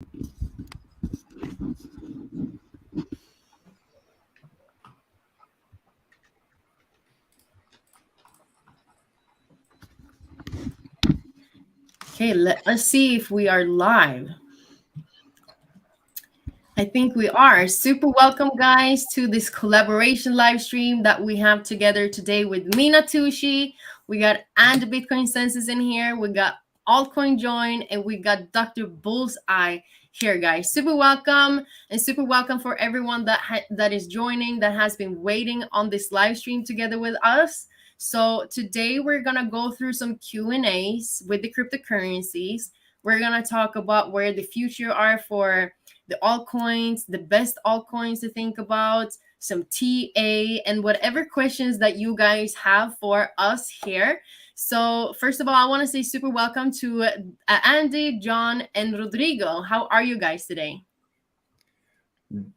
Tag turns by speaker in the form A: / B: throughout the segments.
A: Okay, let us see if we are live. I think we are. Super welcome, guys, to this collaboration live stream that we have together today with me, Natushi. We got And Bitcoin Census in here. We got Altcoin Join, and we got Dr. Bullseye here, guys. Super welcome, and super welcome for everyone that is joining, that has been waiting on this live stream together with us. So today we're gonna go through some Q&As with the cryptocurrencies. We're gonna talk about where the future are for the altcoins, the best altcoins to think about, some TA, and whatever questions that you guys have for us here. So first of all, I want to say super welcome to Andy, John, and Rodrigo. How are you guys today?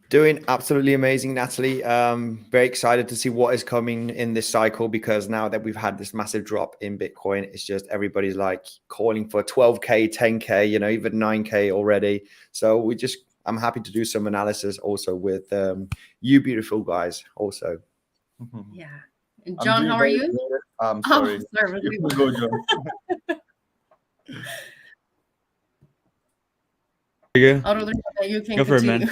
B: Doing absolutely amazing, Natalie. Very excited to see what is coming in this cycle, because now that we've had this massive drop in Bitcoin, it's just everybody's like calling for 12K, 10K, even 9K already. So I'm happy to do some analysis also with you beautiful guys also.
A: Yeah. And John, how are you?
C: I'm sorry.
A: Oh, sorry.
C: You can go, John.
A: You can
D: go for it, man.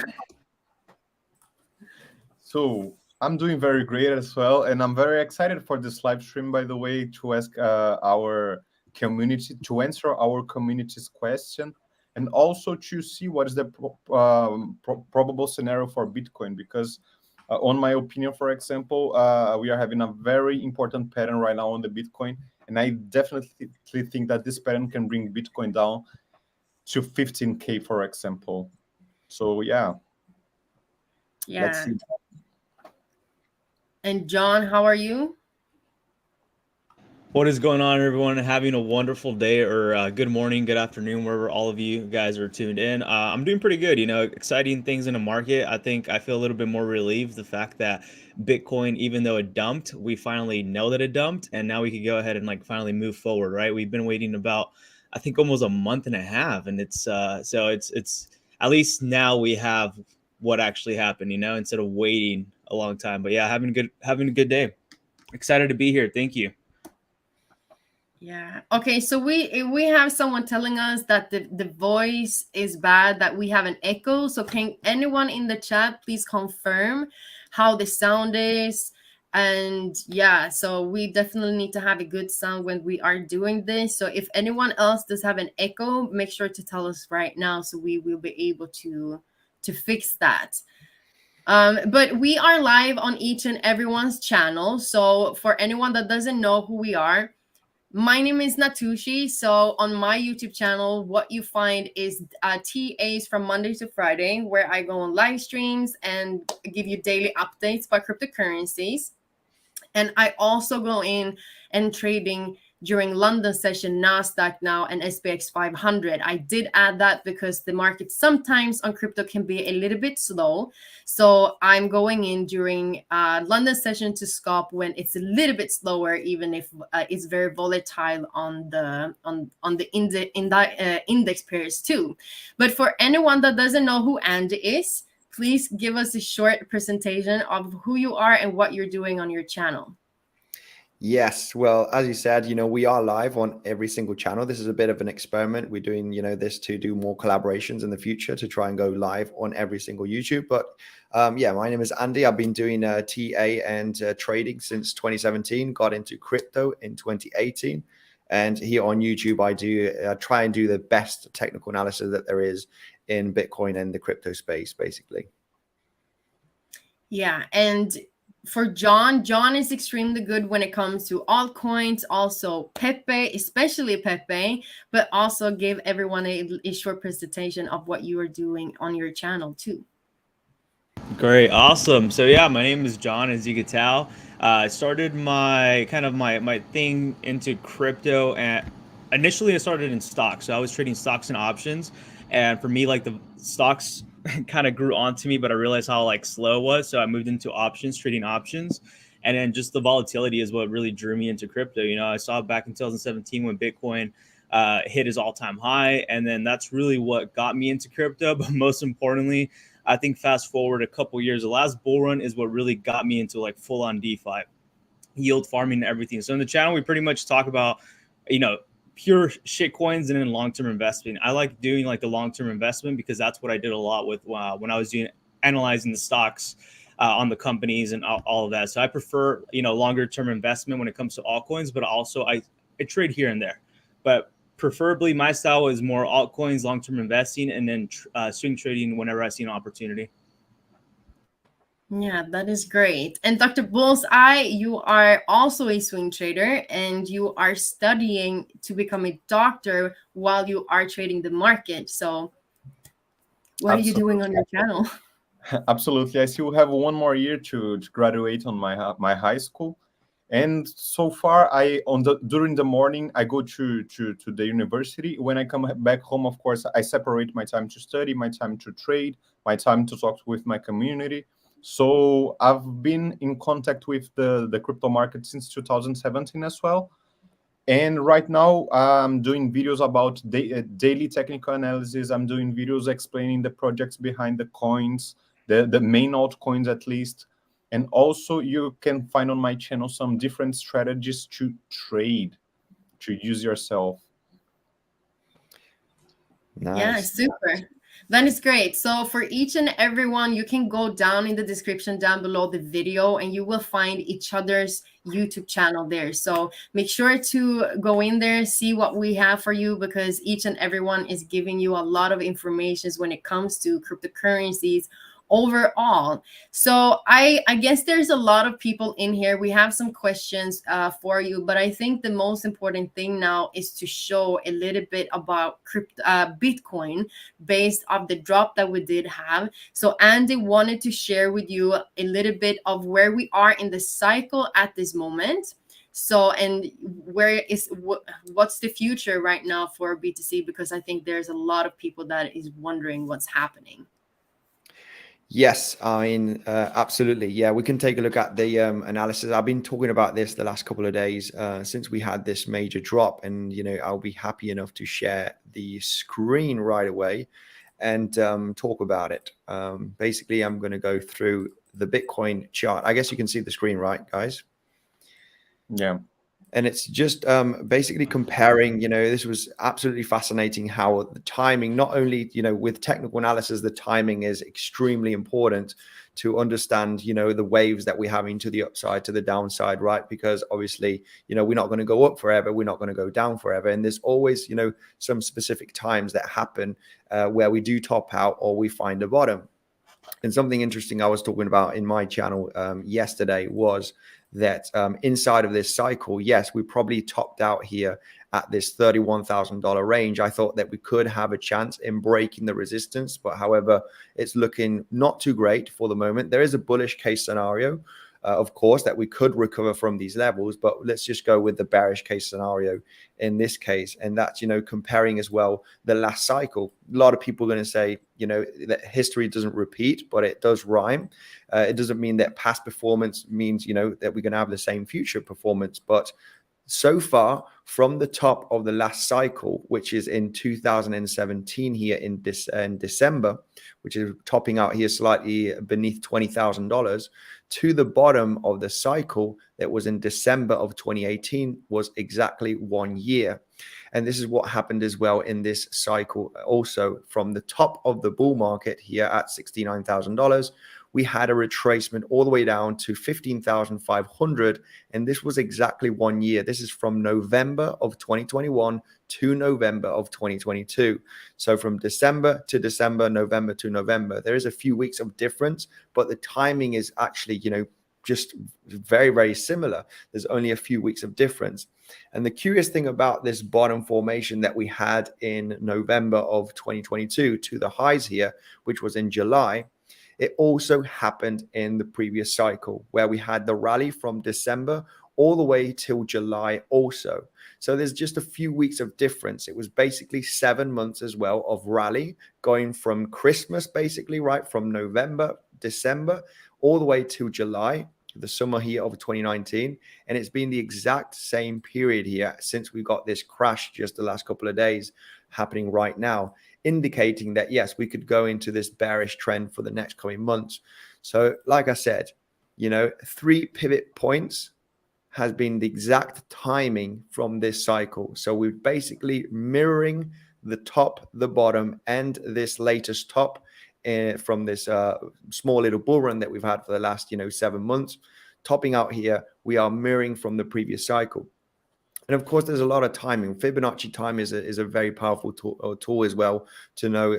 C: So I'm doing very great as well, and I'm very excited for this live stream, by the way, to ask our community, to answer our community's question, and also to see what is the probable scenario for Bitcoin, because on my opinion, for example, we are having a very important pattern right now on the Bitcoin, and I definitely think that this pattern can bring Bitcoin down to 15K, for example. So yeah. Let's see.
A: And John, how are you?
D: What is going on, everyone? Having a wonderful day, or good morning, good afternoon, wherever all of you guys are tuned in. I'm doing pretty good. Exciting things in the market. I feel a little bit more relieved the fact that Bitcoin, even though it dumped, we finally know that it dumped, and now we can go ahead and finally move forward. Right? We've been waiting about, I think, almost a month and a half, and it's at least now we have what actually happened. Instead of waiting a long time. But yeah, having a good day. Excited to be here. Thank you.
A: Yeah. Okay. So we have someone telling us that the voice is bad, that we have an echo. So can anyone in the chat please confirm how the sound is? And yeah, so we definitely need to have a good sound when we are doing this. So if anyone else does have an echo, make sure to tell us right now, so we will be able to fix that. But we are live on each and everyone's channel. So for anyone that doesn't know who we are, my name is Natushi. So on my YouTube channel, what you find is TAs from Monday to Friday, where I go on live streams and give you daily updates about cryptocurrencies. And I also go in and trading during London session, NASDAQ now, and SPX 500. I did add that because the market sometimes on crypto can be a little bit slow. So I'm going in during London session to scalp when it's a little bit slower, even if it's very volatile on the index pairs too. But for anyone that doesn't know who Andy is, please give us a short presentation of who you are and what you're doing on your channel.
B: Yes, well, as you said, we are live on every single channel. This is a bit of an experiment. We're doing, this to do more collaborations in the future, to try and go live on every single YouTube. But yeah, my name is Andy. I've been doing TA and trading since 2017, got into crypto in 2018. And here on YouTube, I try and do the best technical analysis that there is in Bitcoin and the crypto space, basically.
A: Yeah, and for John is extremely good when it comes to altcoins, also Pepe, especially Pepe, but also give everyone a short presentation of what you are doing on your channel too.
D: Great, awesome. So yeah, my name is John, as you could tell. I started my thing into crypto, and initially I started in stocks. So I was trading stocks and options, and for me, the stocks kind of grew onto me, but I realized how slow it was. So I moved into options, trading options. And then just the volatility is what really drew me into crypto. I saw back in 2017 when Bitcoin hit his all-time high. And then that's really what got me into crypto. But most importantly, I think fast forward a couple years, the last bull run is what really got me into like full-on DeFi, yield farming and everything. So in the channel, we pretty much talk about, pure shit coins and then long-term investing. I like doing like the long-term investment because that's what I did a lot with when I was analyzing the stocks on the companies and all of that. So I prefer, longer-term investment when it comes to altcoins, but also I trade here and there. But preferably my style is more altcoins, long-term investing, and then swing trading whenever I see an opportunity.
A: Yeah, that is great. And Dr. Bullseye, you are also a swing trader and you are studying to become a doctor while you are trading the market. So what are you doing on your channel?
C: Absolutely. I still have one more year to graduate on my high school. And so far, during the morning, I go to the university. When I come back home, of course, I separate my time to study, my time to trade, my time to talk with my community. So I've been in contact with the crypto market since 2017 as well. And right now I'm doing videos about daily technical analysis. I'm doing videos explaining the projects behind the coins, the main altcoins at least. And also you can find on my channel some different strategies to trade, to use yourself.
B: Nice.
A: Yeah, super. That is great. So for each and everyone, you can go down in the description down below the video and you will find each other's YouTube channel there. So make sure to go in there, see what we have for you, because each and everyone is giving you a lot of information when it comes to cryptocurrencies overall. So I guess there's a lot of people in here. We have some questions for you, but I think the most important thing now is to show a little bit about Bitcoin based off the drop that we did have. So Andy wanted to share with you a little bit of where we are in the cycle at this moment. So, and what's the future right now for BTC? Because I think there's a lot of people that is wondering what's happening.
B: Yes, I mean, absolutely. Yeah, we can take a look at the analysis. I've been talking about this the last couple of days since we had this major drop, and I'll be happy enough to share the screen right away and talk about it. Basically, I'm going to go through the Bitcoin chart. I guess you can see the screen, right, guys?
C: Yeah.
B: And it's just basically comparing, this was absolutely fascinating how the timing, not only, with technical analysis, the timing is extremely important to understand, the waves that we're having to the upside, to the downside, right? Because obviously, we're not going to go up forever. We're not going to go down forever. And there's always, some specific times that happen where we do top out or we find a bottom. And something interesting I was talking about in my channel yesterday was that inside of this cycle, yes, we probably topped out here at this $31,000 range. I thought that we could have a chance in breaking the resistance, but however, it's looking not too great for the moment. There is a bullish case scenario, of course, that we could recover from these levels, but let's just go with the bearish case scenario in this case. And that's, comparing as well the last cycle. A lot of people are going to say, that history doesn't repeat, but it does rhyme. It doesn't mean that past performance means, that we're going to have the same future performance. But so far from the top of the last cycle, which is in 2017 here in December, which is topping out here slightly beneath $20,000, to the bottom of the cycle that was in December of 2018 was exactly 1 year. And this is what happened as well in this cycle. Also, from the top of the bull market here at $69,000, we had a retracement all the way down to 15,500. And this was exactly 1 year. This is from November of 2021 to November of 2022. So from December to December, November to November, there is a few weeks of difference, but the timing is actually, just very, very similar. There's only a few weeks of difference. And the curious thing about this bottom formation that we had in November of 2022 to the highs here, which was in July, it also happened in the previous cycle where we had the rally from December all the way till July also. So there's just a few weeks of difference. It was basically 7 months as well of rally going from Christmas, basically, right? From November, December, all the way till July. the summer here of 2019, and it's been the exact same period here since we got this crash just the last couple of days happening right now, indicating that yes, we could go into this bearish trend for the next coming months. So like I said, 3 pivot points has been the exact timing from this cycle. So we're basically mirroring the top, the bottom, and this latest top from this small little bull run that we've had for the last 7 months. Topping out here, we are mirroring from the previous cycle. And of course, there's a lot of timing. Fibonacci time is a very powerful tool as well to know,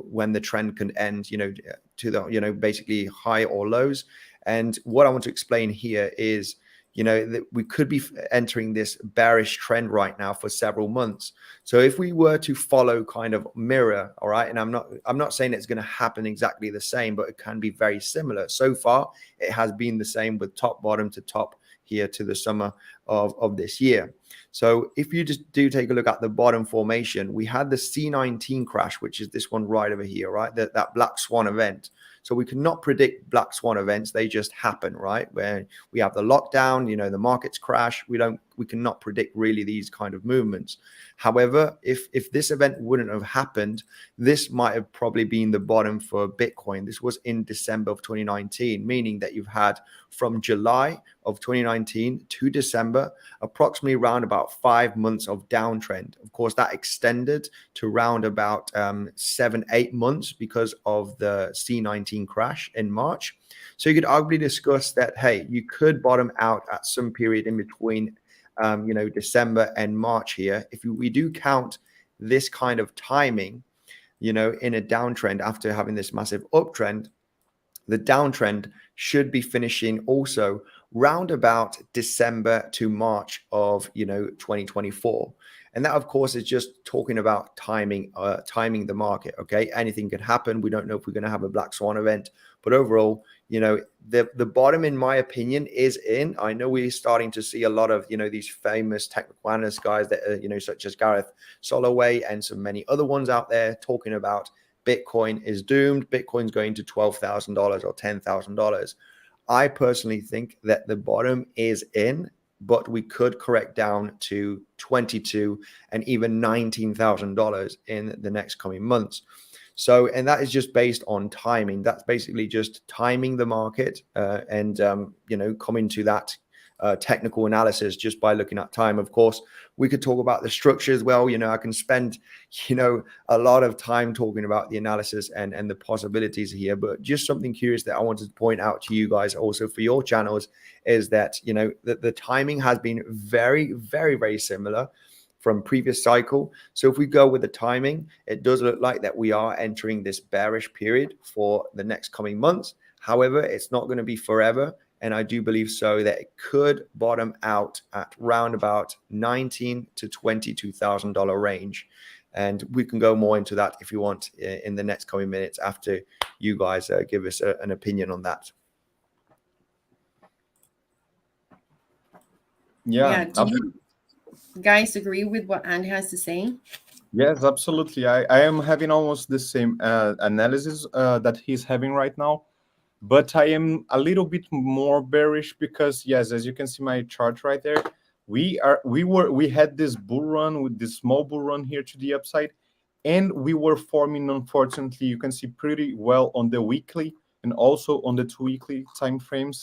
B: when the trend can end, to the, basically high or lows. And what I want to explain here is, that we could be entering this bearish trend right now for several months. So if we were to follow kind of mirror, all right, and I'm not saying it's going to happen exactly the same, but it can be very similar. So far, it has been the same with top, bottom to top here to the summer of this year. So if you just do take a look at the bottom formation, we had the C19 crash, which is this one right over here, right? That black swan event. So we cannot predict black swan events. They just happen, right? Where we have the lockdown, the markets crash. We cannot predict really these kind of movements. However, if this event wouldn't have happened, this might have probably been the bottom for Bitcoin. This was in December of 2019, meaning that you've had from July of 2019 to December, approximately around about 5 months of downtrend. Of course, that extended to around about 7-8 months because of the C19 crash in March. So you could arguably discuss that, hey, you could bottom out at some period in between December and March here. If we do count this kind of timing, in a downtrend after having this massive uptrend, the downtrend should be finishing also round about December to March of 2024. And that, of course, is just talking about timing the market. Okay, anything could happen. We don't know if we're going to have a black swan event, but overall, the bottom, in my opinion, is in. I know we're starting to see a lot of these famous technical analyst guys that such as Gareth Soloway and so many other ones out there talking about Bitcoin is doomed. Bitcoin's going to $12,000 or $10,000. I personally think that the bottom is in, but we could correct down to $22,000 and even $19,000 in the next coming months. So, and that is just based on timing. That's basically just timing the market and coming to that technical analysis just by looking at time. Of course, we could talk about the structure as well. I can spend, a lot of time talking about the analysis and the possibilities here, but just something curious that I wanted to point out to you guys also for your channels is that, that the timing has been very, very, very similar from previous cycle. So if we go with the timing, it does look like that we are entering this bearish period for the next coming months. However, it's not going to be forever. And I do believe so that it could bottom out at round about $19,000 to $22,000 range. And we can go more into that if you want in the next coming minutes after you guys give us an opinion on that.
C: Yeah.
A: Do you guys agree with what Andy has to say?
C: Yes, absolutely. I am having almost the same analysis that he's having right now. But I am a little bit more bearish because, yes, as you can see my chart right there, we had this bull run with this small bull run here to the upside, and we were forming, unfortunately, you can see pretty well on the weekly and also on the 2 weekly time frame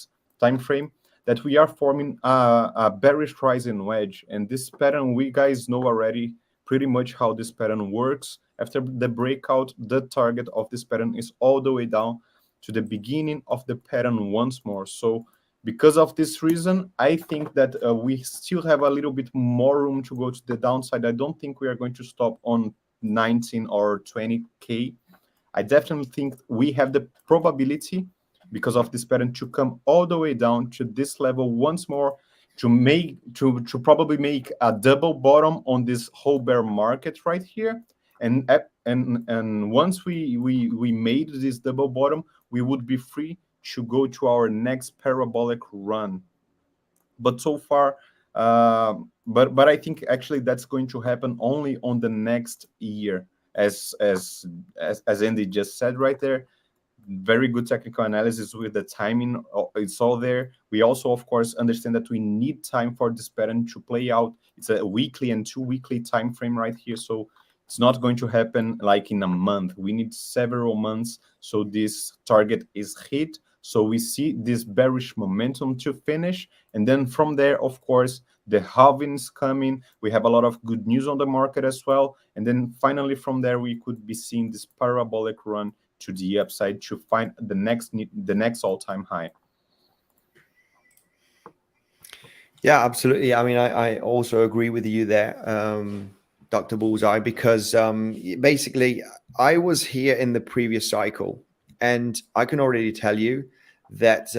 C: that we are forming a bearish rising wedge. And this pattern, we guys know already pretty much how this pattern works. After the breakout, the target of this pattern is all the way down to the beginning of the pattern once more. So because of this reason, I think that we still have a little bit more room to go to the downside. I don't think we are going to stop on 19 or 20K. I definitely think we have the probability because of this pattern to come all the way down to this level once more to probably make a double bottom on this whole bear market right here. And once we made this double bottom, we would be free to go to our next parabolic run. But so far, but I think actually that's going to happen only on the next year, as Andy just said right there. very good technical analysis with the timing. It's all there. We also, of course, understand that we need time for this pattern to play out. It's a weekly and 2 weekly time frame right here. So it's not going to happen like in a month. We need several months so this target is hit. So we see this bearish momentum to finish. And then from there, of course, the halving is coming. We have a lot of good news on the market as well. And then finally from there, we could be seeing this parabolic run to the upside to find the next all-time high.
B: Yeah, absolutely. I mean, I also agree with you there, Dr. Bullseye, because basically I was here in the previous cycle, and I can already tell you that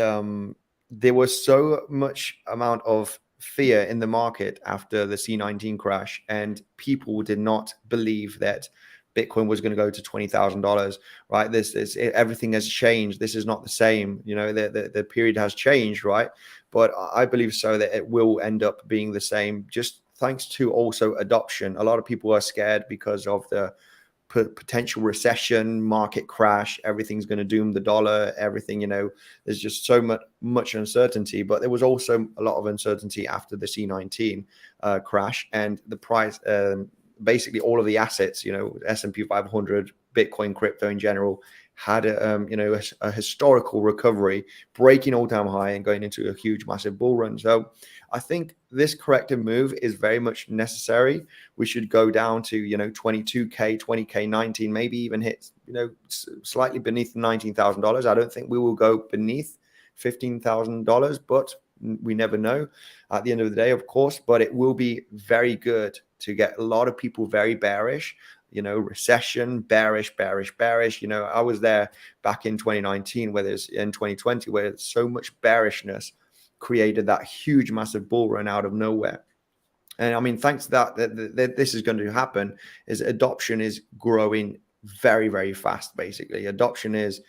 B: there was so much amount of fear in the market after the C19 crash, and people did not believe that Bitcoin was going to go to $20,000, right? Everything has changed. This is not the same. You know, the period has changed, right? But I believe so that it will end up being the same, just thanks to also adoption. A lot of people are scared because of the potential recession, market crash, everything's going to doom the dollar, everything, you know, there's just so much uncertainty. But there was also a lot of uncertainty after the C19 crash, and the price, basically all of the assets, you know, S&P 500, Bitcoin, crypto in general, had a historical recovery, breaking all-time high and going into a huge, massive bull run. So I think this corrective move is very much necessary. We should go down to, you know, 22K, 20K, 19, maybe even hit, you know, slightly beneath $19,000. I don't think we will go beneath $15,000, but we never know at the end of the day, of course. But it will be very good to get a lot of people very bearish. You know, recession, bearish. You know, I was there back in 2019, where there's in 2020, where so much bearishness created that huge, massive bull run out of nowhere. And I mean, thanks to that this is going to happen, is adoption is growing very, very fast. Basically, adoption is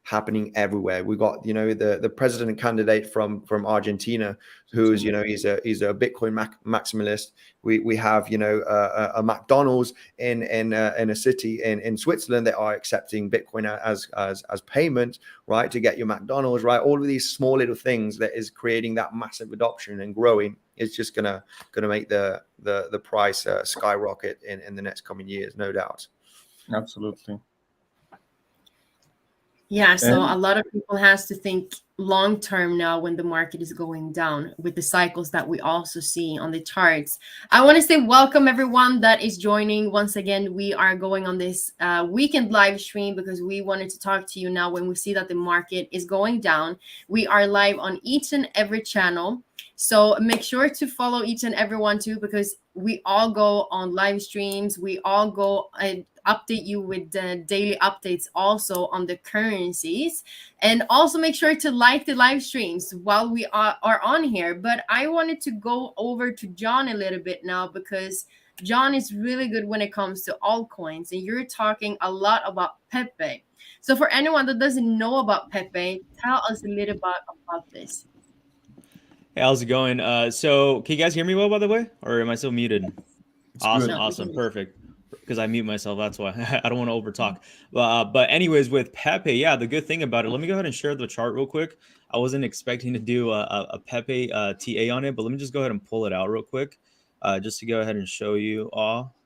B: happening everywhere. We got, you know, the president candidate from Argentina, who's, you know, he's a Bitcoin maximalist. We have, you know, a McDonald's in a city in Switzerland that are accepting Bitcoin as payment, right, to get your McDonald's, right. All of these small little things that is creating that massive adoption and growing is just gonna make the price skyrocket in the next coming years, no doubt.
C: Absolutely.
A: Yeah, so a lot of people has to think long term now when the market is going down with the cycles that we also see on the charts. I want to say welcome everyone that is joining. Once again, we are going on this weekend live stream because we wanted to talk to you now when we see that the market is going down. We are live on each and every channel. So make sure to follow each and every one too, because we all go on live streams. We all go and update you with the daily updates also on the currencies. And also make sure to like the live streams while we are on here. But I wanted to go over to John a little bit now, because John is really good when it comes to altcoins. And you're talking a lot about Pepe. So for anyone that doesn't know about Pepe, tell us a little bit about this.
D: Hey, how's it going? So can you guys hear me well, by the way, or am I still muted? Awesome, perfect. Because I mute myself, that's why. I don't want to overtalk. But anyways, with Pepe, yeah, the good thing about it, let me go ahead and share the chart real quick. I wasn't expecting to do a Pepe TA on it, but let me just go ahead and pull it out real quick, just to go ahead and show you all.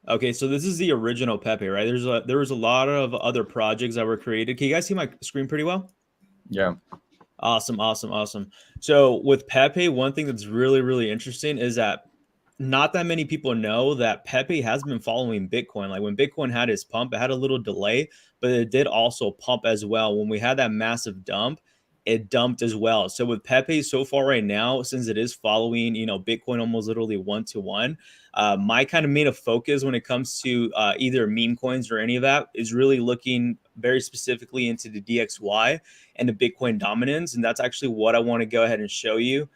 D: Okay, so this is the original Pepe, right? There was a lot of other projects that were created. Can you guys see my screen pretty well?
C: Yeah.
D: Awesome. So with Pepe, one thing that's really, really interesting is that not that many people know that Pepe has been following Bitcoin. Like when Bitcoin had its pump, it had a little delay, but it did also pump as well. When we had that massive dump, it dumped as well. So with Pepe so far right now, since it is following, you know, Bitcoin almost literally 1-to-1, my kind of main focus when it comes to either meme coins or any of that is really looking very specifically into the DXY and the Bitcoin dominance. And that's actually what I want to go ahead and show you.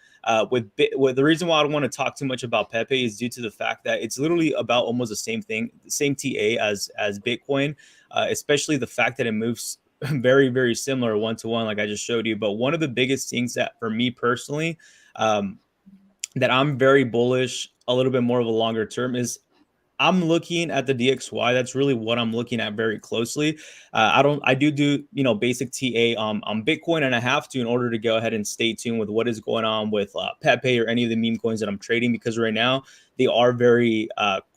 D: With the reason why I don't want to talk too much about Pepe is due to the fact that it's literally about almost the same thing, the same TA as Bitcoin, especially the fact that it moves very, very similar 1-to-1, like I just showed you. But one of the biggest things that for me personally, that I'm very bullish, a little bit more of a longer term, is I'm looking at the DXY. That's really what I'm looking at very closely. I do basic TA on Bitcoin, and I have to in order to go ahead and stay tuned with what is going on with Pepe or any of the meme coins that I'm trading, because right now they are very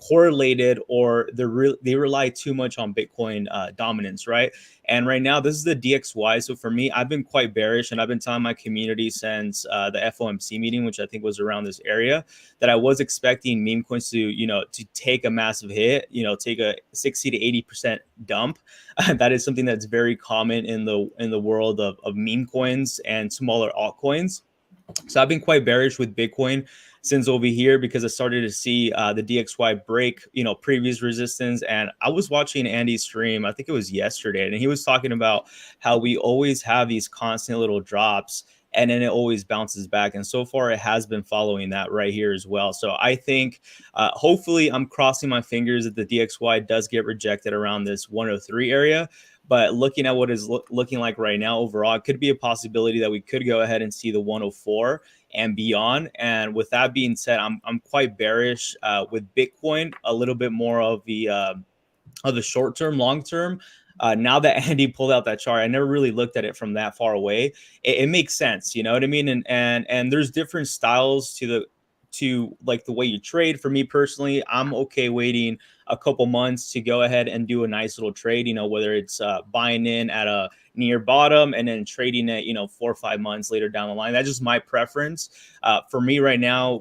D: correlated, or they rely too much on Bitcoin dominance, right? And right now, this is the DXY. So for me, I've been quite bearish, and I've been telling my community since the FOMC meeting, which I think was around this area, that I was expecting meme coins to take a massive hit, take a 60 to 80% dump. That is something that's very common in the world of meme coins and smaller altcoins. So I've been quite bearish with Bitcoin since over here, because I started to see the DXY break, previous resistance. And I was watching Andy's stream, I think it was yesterday, and he was talking about how we always have these constant little drops, and then it always bounces back. And so far, it has been following that right here as well. So I think hopefully I'm crossing my fingers that the DXY does get rejected around this 103 area. But looking at what is looking like right now overall, it could be a possibility that we could go ahead and see the 104 and beyond. And with that being said, I'm quite bearish with Bitcoin, a little bit more of the short term, long term. Now that Andy pulled out that chart, I never really looked at it from that far away. It makes sense, you know what I mean? And there's different styles to like the way you trade. For me personally, I'm okay waiting a couple months to go ahead and do a nice little trade, whether it's buying in at a near bottom and then trading it, 4 or 5 months later down the line. That's just my preference. For me right now,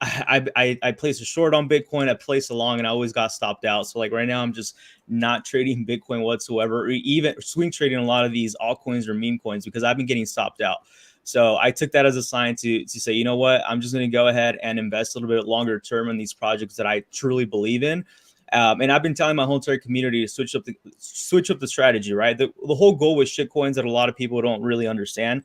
D: I placed a short on Bitcoin, I placed a long, and I always got stopped out. So like right now, I'm just not trading Bitcoin whatsoever, or even swing trading a lot of these altcoins or meme coins, because I've been getting stopped out. So I took that as a sign to say, you know what, I'm just going to go ahead and invest a little bit longer term in these projects that I truly believe in. And I've been telling my whole entire community to switch up the strategy, right? The whole goal with shitcoins that a lot of people don't really understand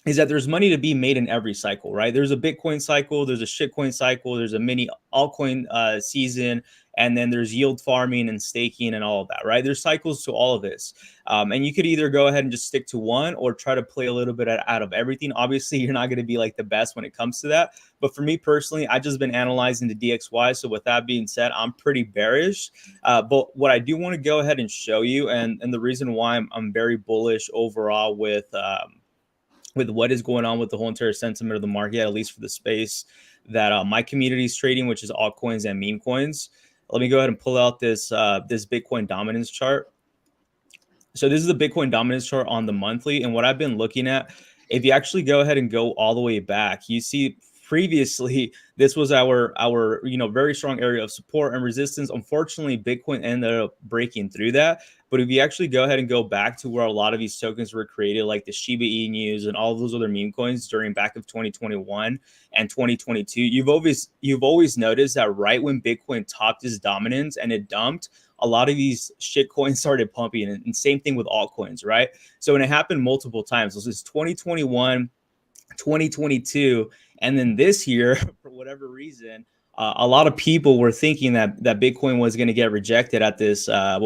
D: is that there's money to be made in every cycle, right? There's a Bitcoin cycle, there's a shitcoin cycle, there's a mini altcoin season, and then there's yield farming and staking and all of that, right? There's cycles to all of this. And you could either go ahead and just stick to one or try to play a little bit out of everything. Obviously, you're not going to be like the best when it comes to that. But for me personally, I've just been analyzing the DXY. So with that being said, I'm pretty bearish. But what I do want to go ahead and show you, and the reason why I'm very bullish overall with what is going on with the whole entire sentiment of the market, at least for the space that my community is trading, which is altcoins and meme coins. Let me go ahead and pull out this Bitcoin dominance chart. So this is the Bitcoin dominance chart on the monthly. And what I've been looking at, if you actually go ahead and go all the way back, you see previously this was our very strong area of support and resistance. Unfortunately, Bitcoin ended up breaking through that. But if you actually go ahead and go back to where a lot of these tokens were created, like the Shiba Inus and all of those other meme coins during back of 2021 and 2022, you've always noticed that right when Bitcoin topped its dominance and it dumped, a lot of these shit coins started pumping, and same thing with altcoins, right? So when it happened multiple times, this is 2021, 2022, and then this year, for whatever reason, a lot of people were thinking that Bitcoin was going to get rejected at this, at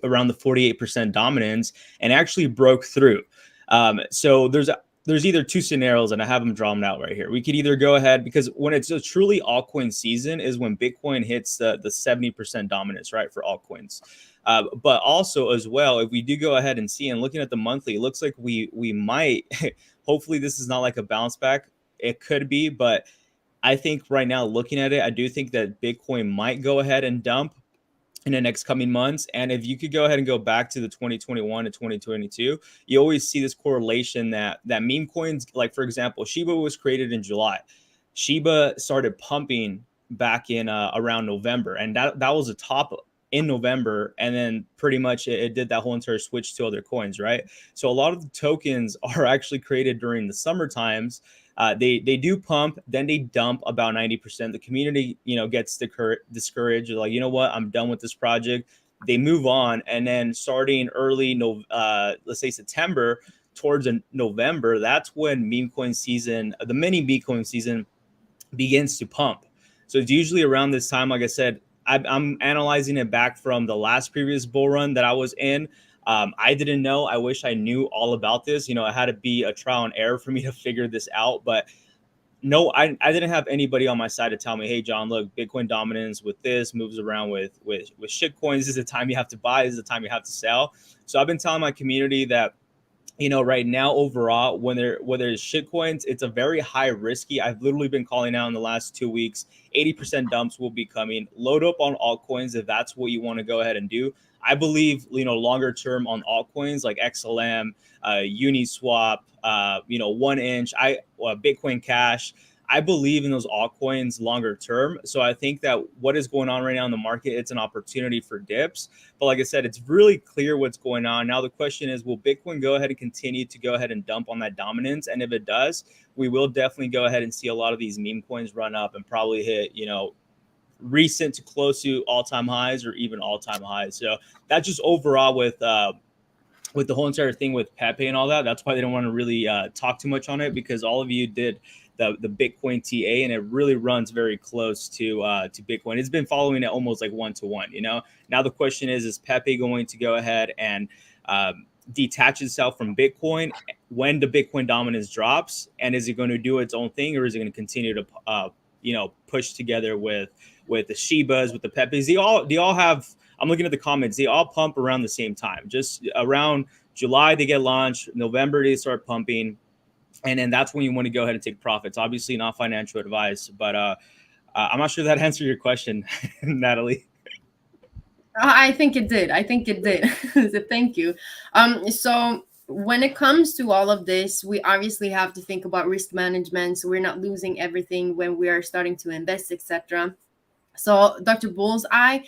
D: around the 48% dominance, and actually broke through. So there's either two scenarios, and I have them drawn out right here. We could either go ahead, because when it's a truly altcoin season is when Bitcoin hits the 70% dominance, right, for altcoins. But also as well, if we do go ahead and see, and looking at the monthly, it looks like we might, hopefully this is not like a bounce back. It could be, but I think right now looking at it, I do think that Bitcoin might go ahead and dump in the next coming months. And if you could go ahead and go back to the 2021 to 2022, you always see this correlation that meme coins, like for example, Shiba was created in July. Shiba started pumping back in around November, and that was a top in November, and then pretty much it did that whole entire switch to other coins, right? So a lot of the tokens are actually created during the summer times. They do pump, then they dump about 90%. The community, gets discouraged. Like, you know what, I'm done with this project. They move on, and then starting early, let's say September towards November, that's when meme coin season, the mini meme coin season, begins to pump. So it's usually around this time. Like I said, I'm analyzing it back from the last previous bull run that I was in. I didn't know. I wish I knew all about this. It had to be a trial and error for me to figure this out. But no, I didn't have anybody on my side to tell me, hey, John, look, Bitcoin dominance with this moves around with shit coins. This is the time you have to buy. This is the time you have to sell. So I've been telling my community that, you know, right now overall, whether it's shit coins, it's a very high risky. I've literally been calling out in the last 2 weeks, 80% dumps will be coming. Load up on altcoins if that's what you want to go ahead and do. I believe, you know, longer term on altcoins like XLM, Uniswap, you know, 1inch, Bitcoin Cash. I believe in those altcoins longer term. So I think that what is going on right now in the market, it's an opportunity for dips. But like I said, it's really clear what's going on. Now the question is, will Bitcoin go ahead and continue to go ahead and dump on that dominance? And if it does, we will definitely go ahead and see a lot of these meme coins run up and probably hit, you know, recent to close to all-time highs or even all-time highs. So that's just overall with the whole entire thing with Pepe and all that. That's why they don't want to really talk too much on it, because all of you did the Bitcoin TA, and it really runs very close to Bitcoin. It's been following it almost like 1-to-1, you know. Now the question is Pepe going to go ahead and detach itself from Bitcoin when the Bitcoin dominance drops, and is it going to do its own thing, or is it going to continue to you know, push together with the Shibas, with the Pepes? They all have, I'm looking at the comments, they all pump around the same time. Just around July they get launched, November they start pumping, and then that's when you want to go ahead and take profits. Obviously not financial advice, but I'm not sure that answered your question, Natalie.
A: I think it did. So thank you. So when it comes to all of this, we obviously have to think about risk management, so we're not losing everything when we are starting to invest, etc. So Dr. Bullseye,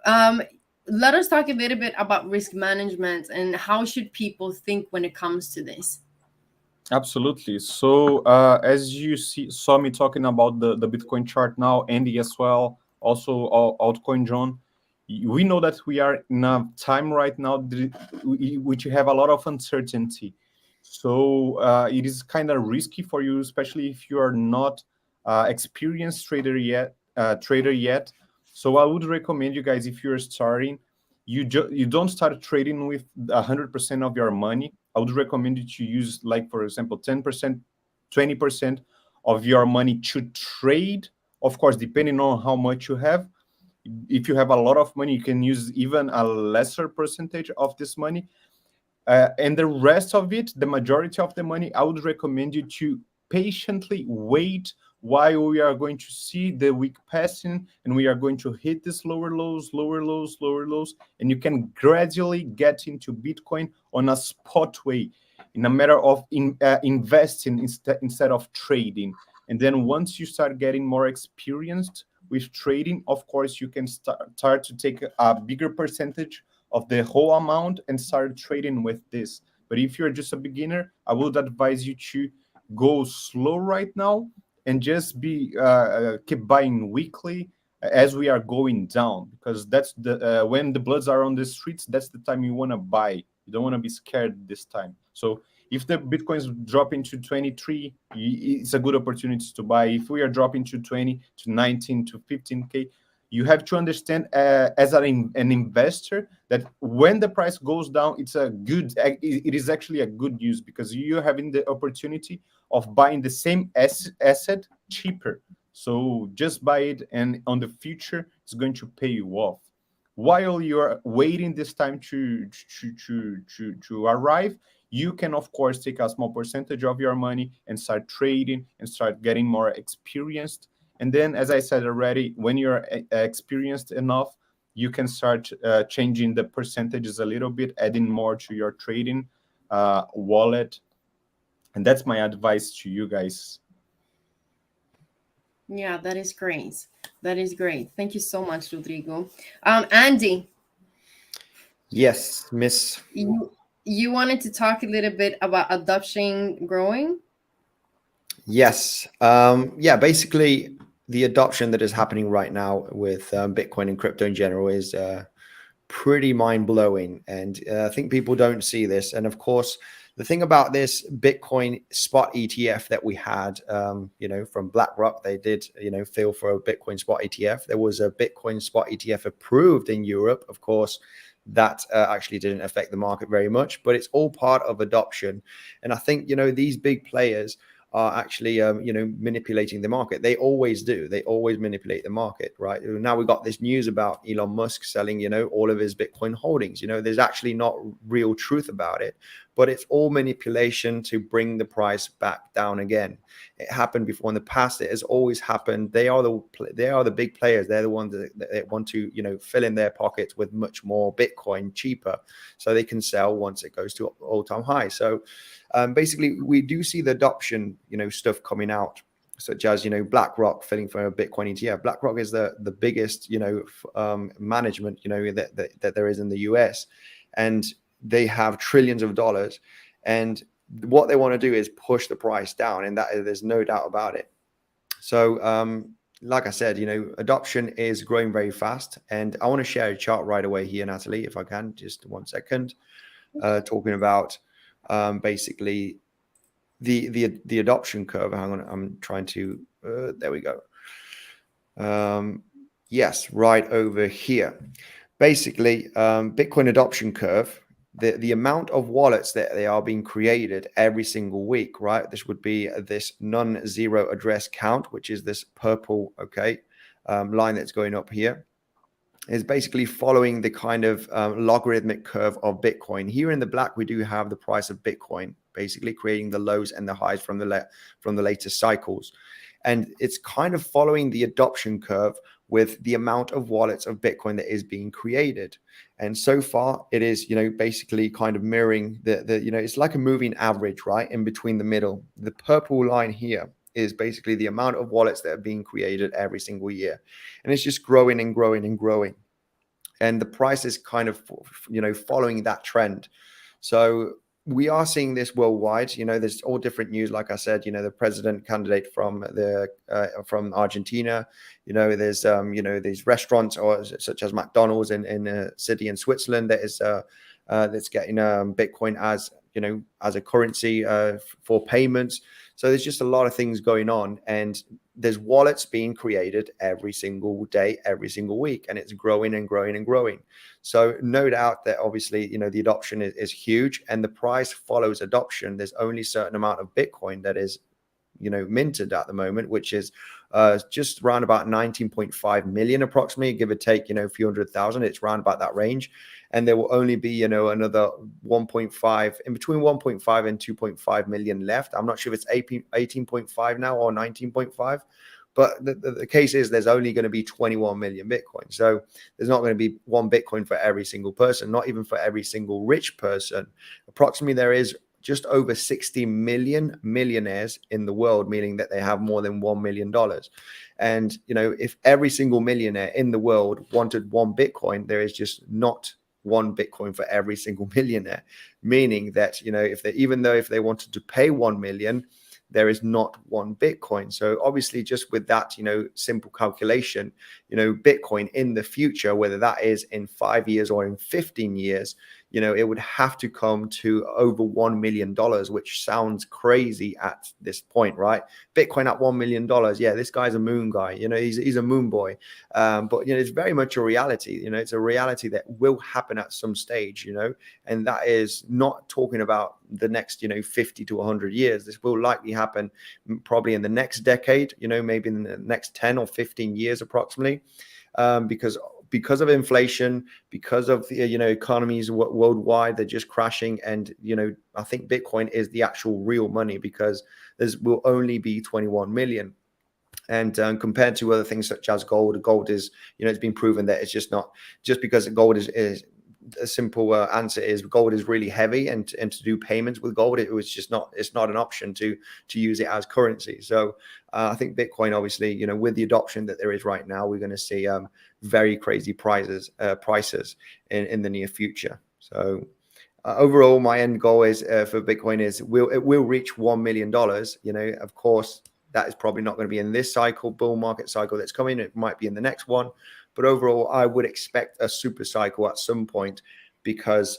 A: let us talk a little bit about risk management and how should people think when it comes to this.
C: Absolutely. So as you saw me talking about the Bitcoin chart now, Andy as well, also altcoin John, we know that we are in a time right now which have a lot of uncertainty. So it is kind of risky for you, especially if you are not experienced trader yet. So I would recommend you guys, if you're starting, you don't start trading with 100% of your money. I would recommend you to use, like, for example, 10%, 20% of your money to trade. Of course, depending on how much you have. If you have a lot of money, you can use even a lesser percentage of this money. And the rest of it, the majority of the money, I would recommend you to patiently wait while we are going to see the week passing, and we are going to hit these lower lows, and you can gradually get into Bitcoin on a spot way, in a matter of investing instead of trading. And then once you start getting more experienced with trading, of course, you can start to take a bigger percentage of the whole amount and start trading with this. But if you're just a beginner, I would advise you to go slow right now and just keep buying weekly as we are going down, because that's the when the bloods are on the streets, that's the time you want to buy. You don't want to be scared this time. So if the Bitcoins drop into 23, it's a good opportunity to buy. If we are dropping to 20, to 19, to 15K, you have to understand as an investor that when the price goes down, it is actually a good news, because you're having the opportunity of buying the same asset cheaper. So just buy it, and on the future, it's going to pay you off. While you're waiting this time to arrive, you can, of course, take a small percentage of your money and start trading and start getting more experienced. And then, as I said already, when you're experienced enough, you can start changing the percentages a little bit, adding more to your trading wallet. And that's my advice to you guys.
A: Yeah, that is great. Thank you so much, Rodrigo. Andy.
B: Yes, Miss.
A: You wanted to talk a little bit about adoption growing?
B: Yes. Yeah, basically, the adoption that is happening right now with Bitcoin and crypto in general is pretty mind-blowing. And I think people don't see this. And of course, the thing about this Bitcoin spot ETF that we had, from BlackRock, they did, feel for a Bitcoin spot ETF. There was a Bitcoin spot ETF approved in Europe. Of course, that actually didn't affect the market very much, but it's all part of adoption. And I think, these big players are actually, manipulating the market. They always do. They always manipulate the market, right? Now we got this news about Elon Musk selling, all of his Bitcoin holdings. There's actually not real truth about it, but it's all manipulation to bring the price back down again. It happened before in the past. It has always happened. They are the big players. They're the ones that want to, fill in their pockets with much more Bitcoin cheaper, so they can sell once it goes to all-time high. So basically, we do see the adoption, stuff coming out, such as, BlackRock filling for a Bitcoin ETF. BlackRock is the biggest, management, that there is in the US, and they have trillions of dollars, and what they want to do is push the price down, and that there's no doubt about it. So like I said, adoption is growing very fast, and I want to share a chart right away here, Natalie, if I can, just 1 second, talking about basically the adoption curve. Hang on, I'm trying to there we go. Yes, right over here. Basically, Bitcoin adoption curve, the amount of wallets that they are being created every single week, right? This would be this non-zero address count, which is this purple line that's going up here, is basically following the kind of logarithmic curve of Bitcoin. Here in the black, we do have the price of Bitcoin, basically creating the lows and the highs from the latest cycles. And it's kind of following the adoption curve with the amount of wallets of Bitcoin that is being created. And so far it is, basically kind of mirroring it's like a moving average, right? In between the middle, the purple line here is basically the amount of wallets that are being created every single year. And it's just growing and growing and growing. And the price is kind of, following that trend. So we are seeing this worldwide. There's all different news. Like I said, the president candidate from Argentina. There's these restaurants such as McDonald's in a city in Switzerland that is that's getting Bitcoin as a currency for payments. So there's just a lot of things going on, and there's wallets being created every single day, every single week, and it's growing and growing and growing. So no doubt that obviously, the adoption is huge, and the price follows adoption. There's only a certain amount of Bitcoin that is, minted at the moment, which is just around about 19.5 million approximately, give or take, a few 100,000. It's around about that range. And there will only be, another 1.5, in between 1.5 and 2.5 million left. I'm not sure if it's 18.5 now or 19.5. But the case is there's only going to be 21 million Bitcoin. So there's not going to be one Bitcoin for every single person, not even for every single rich person. Approximately there is just over 60 million millionaires in the world, meaning that they have more than $1 million. And, if every single millionaire in the world wanted one Bitcoin, there is just not one Bitcoin for every single millionaire, meaning that, if they wanted to pay 1 million, there is not one Bitcoin. So obviously just with that, simple calculation, Bitcoin in the future, whether that is in 5 years or in 15 years, it would have to come to over $1 million, which sounds crazy at this point, right? Bitcoin at $1 million. Yeah, this guy's a moon guy, he's a moon boy. But, it's very much a reality, it's a reality that will happen at some stage, and that is not talking about the next, 50 to 100 years. This will likely happen probably in the next decade, maybe in the next 10 or 15 years approximately, because of inflation, because of the economies worldwide, they're just crashing. And I think Bitcoin is the actual real money, because there will only be 21 million. And compared to other things such as gold is, it's been proven that it's just not, just because gold is a simple answer is gold is really heavy, and to do payments with gold, it's not an option to use it as currency. So I think Bitcoin, obviously, with the adoption that there is right now, we're going to see very crazy prices in the near future. So overall, my end goal is for Bitcoin is it will reach $1 million. Of course, that is probably not going to be in this bull market cycle that's coming. It might be in the next one. But overall, I would expect a super cycle at some point, because,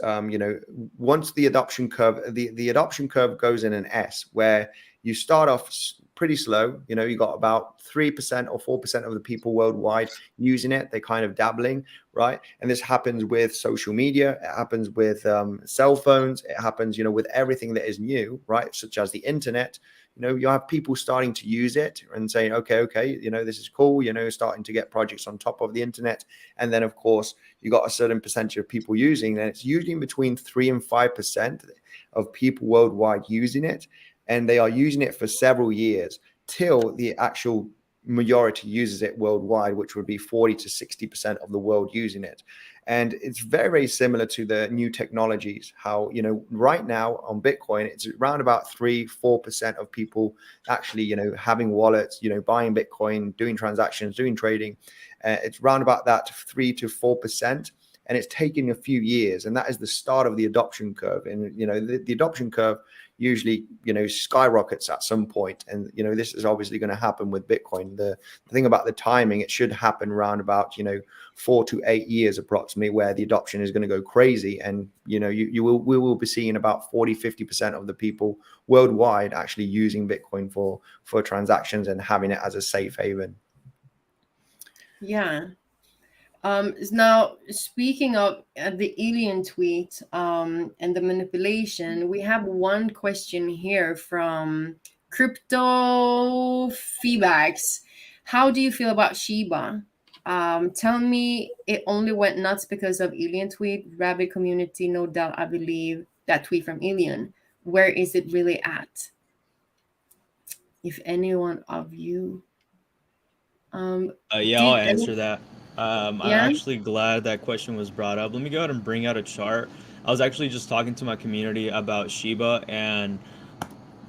B: once the adoption curve, the adoption curve goes in an S, where you start off pretty slow. You know, you got about 3% or 4% of the people worldwide using it. They're kind of dabbling, right? And this happens with social media. It happens with cell phones. It happens, you know, with everything that is new, right? Such as the internet. You know, you have people starting to use it and saying, okay, you know, this is cool, you know, starting to get projects on top of the internet. And then, of course, you got a certain percentage of people using, and it's usually between 3 and 5% of people worldwide using it. And they are using it for several years till the actual majority uses it worldwide, which would be 40 to 60% of the world using it. And it's very, very similar to the new technologies, how, you know, right now on Bitcoin, it's around about 3-4% of people actually, you know, having wallets, you know, buying Bitcoin, doing transactions, doing trading. It's around about that 3 to 4%. And it's taken a few years, and that is the start of the adoption curve. And, you know, the adoption curve usually, you know, skyrockets at some point. And, you know, this is obviously going to happen with Bitcoin. The thing about the timing, it should happen around about, you know, 4 to 8 years approximately, where the adoption is going to go crazy. And, you know, we will be seeing about 40-50% of the people worldwide actually using Bitcoin for transactions and having it as a safe haven.
A: Yeah. Now, speaking of the alien tweet and the manipulation, we have one question here from Crypto Feedbacks. How do you feel about Shiba? Tell me it only went nuts because of alien tweet. Rabbit community, no doubt, I believe that tweet from alien. Where is it really at? If anyone of you
D: Yeah, I'll answer that. I'm
A: Yeah?
D: actually glad that question was brought up. Let me go ahead and bring out a chart. I was actually just talking to my community about Shiba and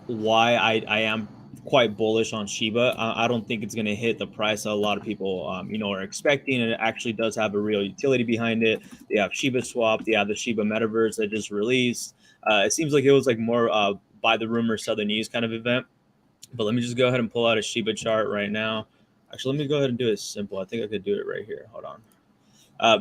D: why I am quite bullish on Shiba. I don't think it's going to hit the price that a lot of people, you know, are expecting. And it actually does have a real utility behind it. They have Shiba Swap. They have the Shiba Metaverse that just released. It seems like it was like more by the rumor, sell the news kind of event. But let me just go ahead and pull out a Shiba chart right now. Actually, let me go ahead and do it simple. I think I could do it right here. Hold on.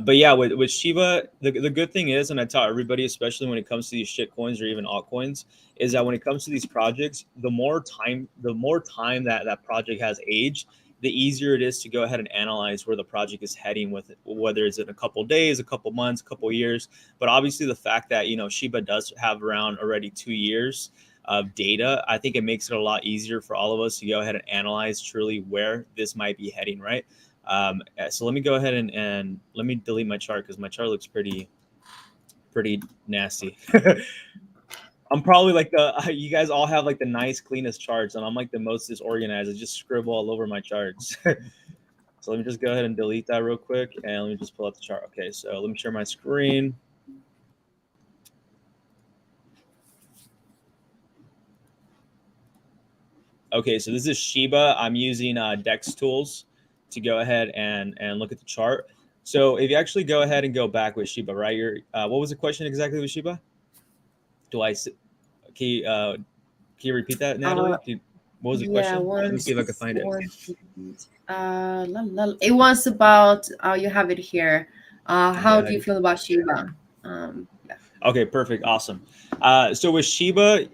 D: But yeah, with Shiba, the good thing is, and I tell everybody, especially when it comes to these shit coins or even altcoins, is that when it comes to these projects, the more time that project has aged, the easier it is to go ahead and analyze where the project is heading with it, whether it's in a couple days, a couple months, a couple years. But obviously, the fact that, you know, Shiba does have around already 2 years of data, I think it makes it a lot easier for all of us to go ahead and analyze truly where this might be heading, right? So let me go ahead and let me delete my chart because my chart looks pretty nasty. I'm probably like you guys all have like the nice, cleanest charts, and I'm like the most disorganized. I just scribble all over my charts. So let me just go ahead and delete that real quick, and let me just pull out the chart. Okay, so let me share my screen. Okay, so this is Shiba. I'm using Dex tools to go ahead and look at the chart. So if you actually go ahead and go back with Shiba, right? What was the question exactly with Shiba? Can you repeat that, Natalie? What was the question? Let me see if I can find it.
A: It was about you have it here. How
D: Yeah.
A: do you feel about Shiba?
D: Okay, perfect. Awesome. So with Shiba,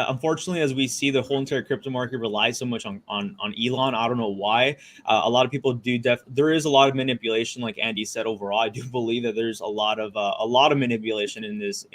D: unfortunately, as we see, the whole entire crypto market relies so much on Elon. I don't know why. A lot of people do. There is a lot of manipulation, like Andy said. Overall, I do believe that there's a lot of manipulation in this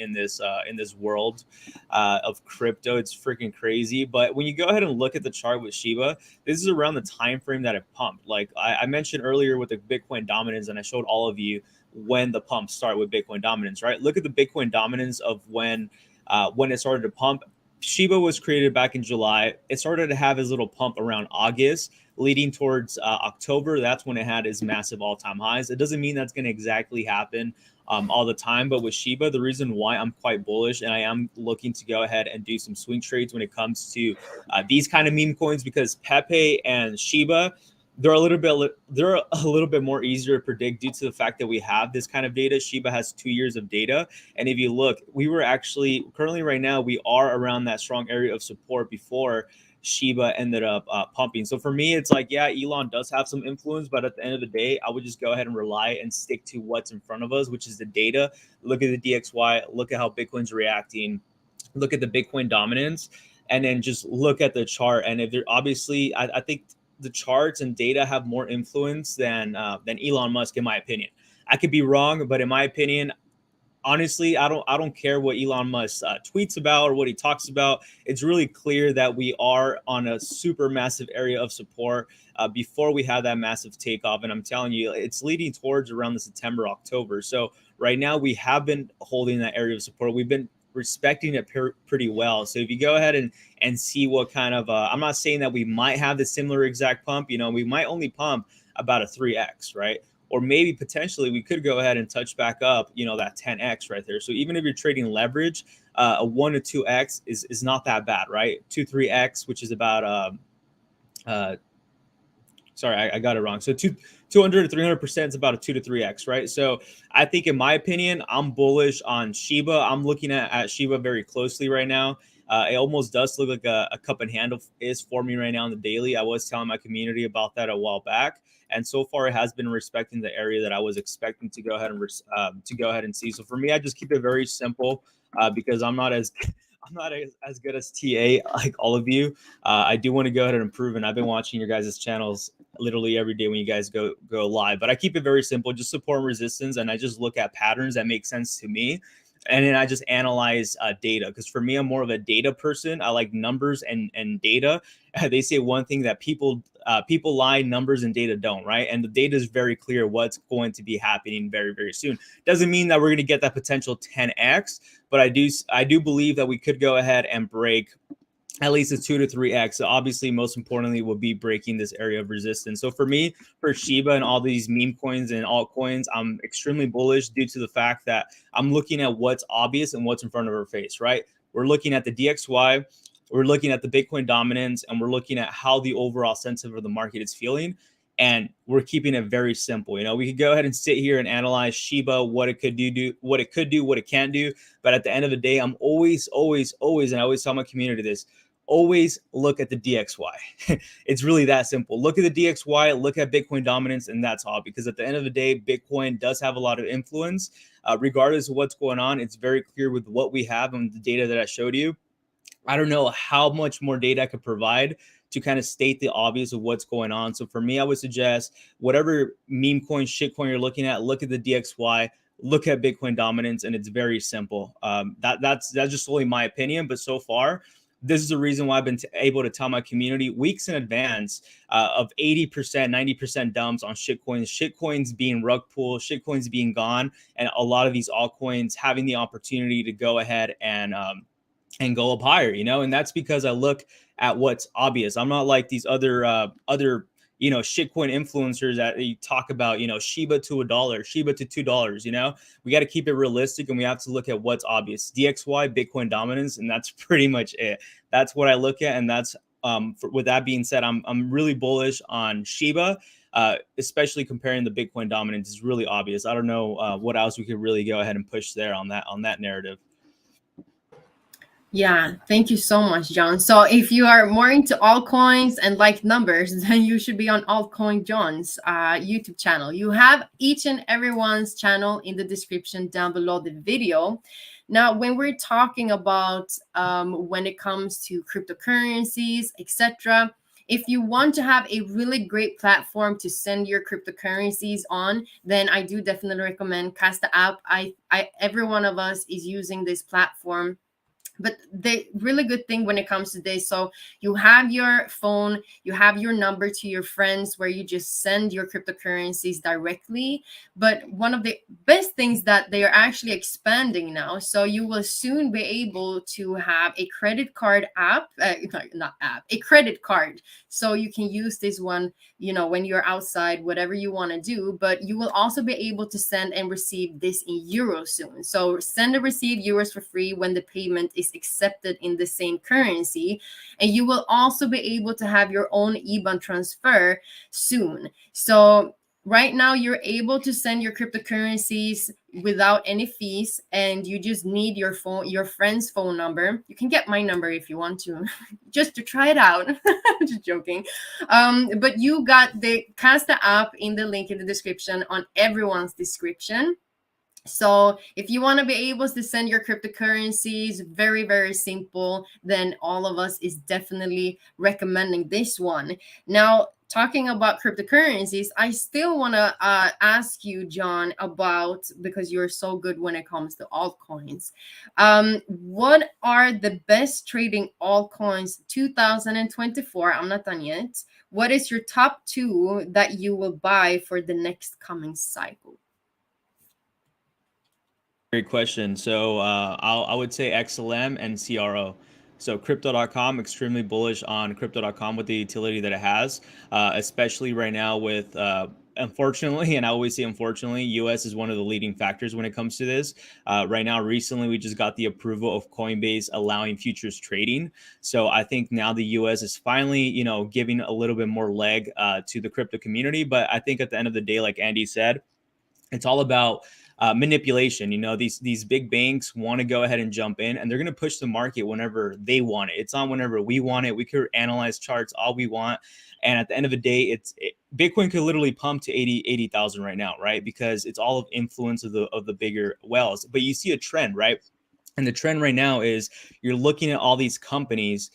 D: world of crypto. It's freaking crazy. But when you go ahead and look at the chart with Shiba, this is around the time frame that it pumped. Like I mentioned earlier with the Bitcoin dominance, and I showed all of you when the pumps start with Bitcoin dominance, right? Look at the Bitcoin dominance of when it started to pump. Shiba was created back in July. It started to have his little pump around August, leading towards October. That's when it had its massive all-time highs. It doesn't mean that's going to exactly happen all the time, but with Shiba, the reason why I'm quite bullish and I am looking to go ahead and do some swing trades when it comes to these kind of meme coins, because Pepe and Shiba, they're a little bit more easier to predict due to the fact that we have this kind of data. Shiba has 2 years of data. And if you look, we were actually currently right now, we are around that strong area of support before Shiba ended up pumping. So for me, it's like, yeah, Elon does have some influence, but at the end of the day, I would just go ahead and rely and stick to what's in front of us, which is the data. Look at the DXY, look at how Bitcoin's reacting, look at the Bitcoin dominance. and then just look at the chart. And if they're obviously, I think the charts and data have more influence than Elon Musk, in my opinion. I could be wrong, but in my opinion, honestly, I don't care what Elon Musk tweets about or what he talks about. It's really clear that we are on a super massive area of support before we have that massive takeoff. And I'm telling you, it's leading towards around the September, October. So right now we have been holding that area of support. We've been respecting it pretty well. So if you go ahead and see what kind of, I'm not saying that we might have the similar exact pump, we might only pump about a 3x, right? Or maybe potentially we could go ahead and touch back up, that 10x right there. So even if you're trading leverage, a 1 to 2x is not that bad, right? 2-3x, which is about sorry, I got it wrong. So 200 to 300% is about a 2 to 3x, right? So I think, in my opinion, I'm bullish on Shiba. I'm looking at Shiba very closely right now. It almost does look like a cup and handle is for me right now on the daily. I was telling my community about that a while back, and so far it has been respecting the area that I was expecting to go ahead and see. So for me, I just keep it very simple because I'm not as good as TA like all of you. I do want to go ahead and improve, and I've been watching your guys' channels literally every day when you guys go live. But I keep it very simple, just support and resistance, and I just look at patterns that make sense to me. And then I just analyze data, because for me, I'm more of a data person. I like numbers and data. They say one thing that people lie, numbers and data don't, right? And the data is very clear what's going to be happening very, very soon. Doesn't mean that we're going to get that potential 10x, but I do believe that we could go ahead and break at least a 2 to 3x. So obviously, most importantly, will be breaking this area of resistance. So for me, for Shiba and all these meme coins and altcoins, I'm extremely bullish due to the fact that I'm looking at what's obvious and what's in front of our face, right? We're looking at the DXY, we're looking at the Bitcoin dominance, and we're looking at how the overall sentiment of the market is feeling. And we're keeping it very simple. We could go ahead and sit here and analyze Shiba, what it could do, what it can't do. But at the end of the day, I'm always, and I always tell my community this, always look at the DXY. It's really that simple. Look at the DXY, look at Bitcoin dominance, and that's all. Because at the end of the day, Bitcoin does have a lot of influence. Regardless of what's going on, it's very clear with what we have and the data that I showed you. I don't know how much more data I could provide to kind of state the obvious of what's going on. So for me, I would suggest whatever meme coin, shit coin you're looking at, look at the DXY, look at Bitcoin dominance, and it's very simple. That's just only my opinion, but so far, this is the reason why I've been able to tell my community weeks in advance of 80%, 90% dumps on shitcoins being rug pull, shitcoins being gone, and a lot of these altcoins having the opportunity to go ahead and go up higher, and that's because I look at what's obvious. I'm not like these other shitcoin influencers that you talk about, Shiba to $1, Shiba to $2, we got to keep it realistic, and we have to look at what's obvious. DXY, Bitcoin dominance, and that's pretty much it. That's what I look at. And that's, with that being said, I'm really bullish on Shiba, especially comparing the Bitcoin dominance is really obvious. I don't know what else we could really go ahead and push there on that narrative.
A: Yeah, thank you so much, John. So if you are more into altcoins and like numbers, then you should be on Altcoin John's YouTube channel. You have each and everyone's channel in the description down below the video. Now, when we're talking about when it comes to cryptocurrencies, etc., if you want to have a really great platform to send your cryptocurrencies on, then I do definitely recommend Kasta app. Every one of us is using this platform. But the really good thing when it comes to this, so you have your phone, you have your number to your friends where you just send your cryptocurrencies directly. But one of the best things that they are actually expanding now, so you will soon be able to have a credit card app, a credit card. So you can use this one, when you're outside, whatever you want to do, but you will also be able to send and receive this in euros soon. So send and receive euros for free when the payment is accepted in the same currency, and you will also be able to have your own IBAN transfer soon. So right now you're able to send your cryptocurrencies without any fees, and you just need your friend's phone number. You can get my number if you want to, just to try it out. Just joking. But you got the Kasta app in the link in the description on everyone's description. So if you want to be able to send your cryptocurrencies, very, very simple, then all of us is definitely recommending this one. Now, talking about cryptocurrencies, I still want to ask you, John, about, because you're so good when it comes to altcoins. What are the best trading altcoins 2024? I'm not done yet. What is your top 2 that you will buy for the next coming cycle?
D: Great question. So I would say XLM and CRO. So crypto.com, extremely bullish on crypto.com with the utility that it has, especially right now with, unfortunately, and I always say unfortunately, US is one of the leading factors when it comes to this. Right now, recently, we just got the approval of Coinbase allowing futures trading. So I think now the US is finally, giving a little bit more leg to the crypto community. But I think at the end of the day, like Andy said, it's all about manipulation. These big banks want to go ahead and jump in, and they're going to push the market whenever they want it. It's not whenever we want it. We could analyze charts all we want, and at the end of the day, Bitcoin could literally pump to 80,000 right now, right? Because it's all of influence of the bigger whales. But you see a trend, right? And the trend right now is you're looking at all these companies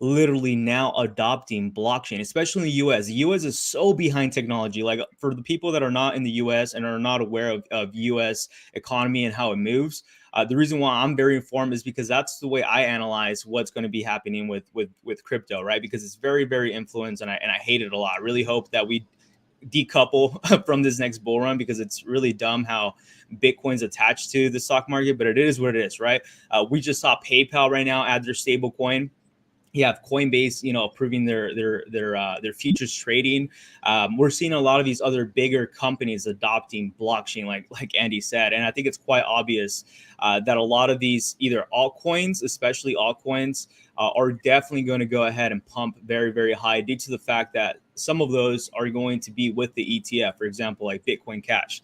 D: literally now adopting blockchain, especially in the US. The US is so behind technology. Like, for the people that are not in the US and are not aware of US economy and how it moves, the reason why I'm very informed is because that's the way I analyze what's going to be happening with crypto, right? Because it's very, very influenced, and I hate it a lot. I really hope that we decouple from this next bull run, because it's really dumb how Bitcoin's attached to the stock market, but it is what it is, right? We just saw PayPal right now add their stable coin. You have Coinbase, approving their futures trading. We're seeing a lot of these other bigger companies adopting blockchain, like Andy said, and I think it's quite obvious that a lot of these either altcoins, especially altcoins, are definitely going to go ahead and pump very, very high due to the fact that some of those are going to be with the ETF. For example, like Bitcoin Cash.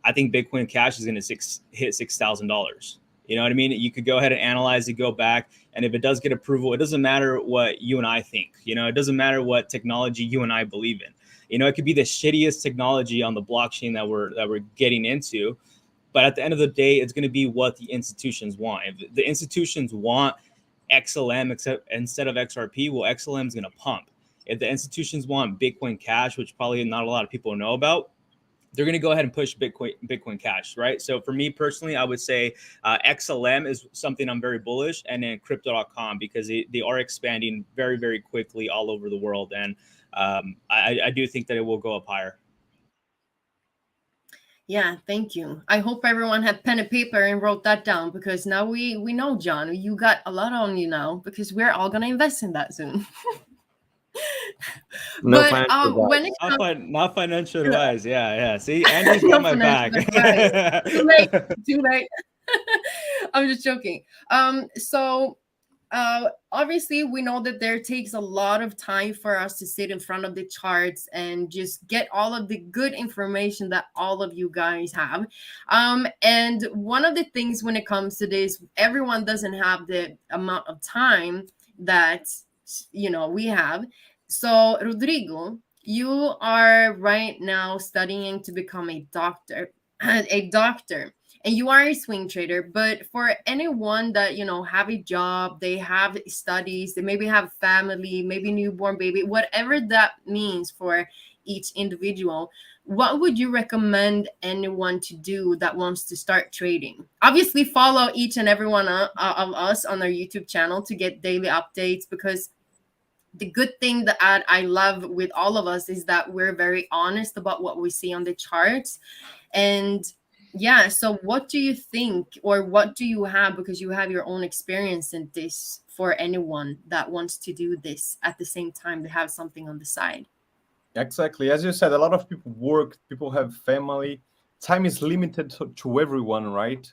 D: I think Bitcoin Cash is going to hit $6,000. You know what I mean? You could go ahead and analyze it, go back, and if it does get approval, it doesn't matter what you and I think. It doesn't matter what technology you and I believe in. It could be the shittiest technology on the blockchain that we're getting into, but at the end of the day, it's going to be what the institutions want. If the institutions want XLM instead of XRP, well, XLM is going to pump. If the institutions want Bitcoin Cash, which probably not a lot of people know about, they're going to go ahead and push Bitcoin Cash, right? So for me personally, I would say XLM is something I'm very bullish, and then crypto.com, because they are expanding very, very quickly all over the world. And I do think that it will go up higher.
A: Yeah, thank you. I hope everyone had pen and paper and wrote that down, because now we know, John, you got a lot on you now, because we're all going to invest in that soon.
B: No
A: But
B: financial
A: when it
B: advice.
A: comes
D: Not financial advice. Yeah. See, Andy's got my back.
A: Too late. I'm just joking. So obviously we know that there takes a lot of time for us to sit in front of the charts and just get all of the good information that all of you guys have. And one of the things when it comes to this, everyone doesn't have the amount of time that we have. So Rodrigo, you are right now studying to become a doctor, and you are a swing trader. But for anyone that have a job, they have studies, they maybe have family, maybe newborn baby, whatever that means for each individual, what would you recommend anyone to do that wants to start trading? Obviously, follow each and every one of us on our YouTube channel to get daily updates, because the good thing that I love with all of us is that we're very honest about what we see on the charts. And yeah, so what do you think, or what do you have, because you have your own experience in this, for anyone that wants to do this at the same time they have something on the side?
C: Exactly. As you said, a lot of people work, people have family. Time is limited to everyone, right?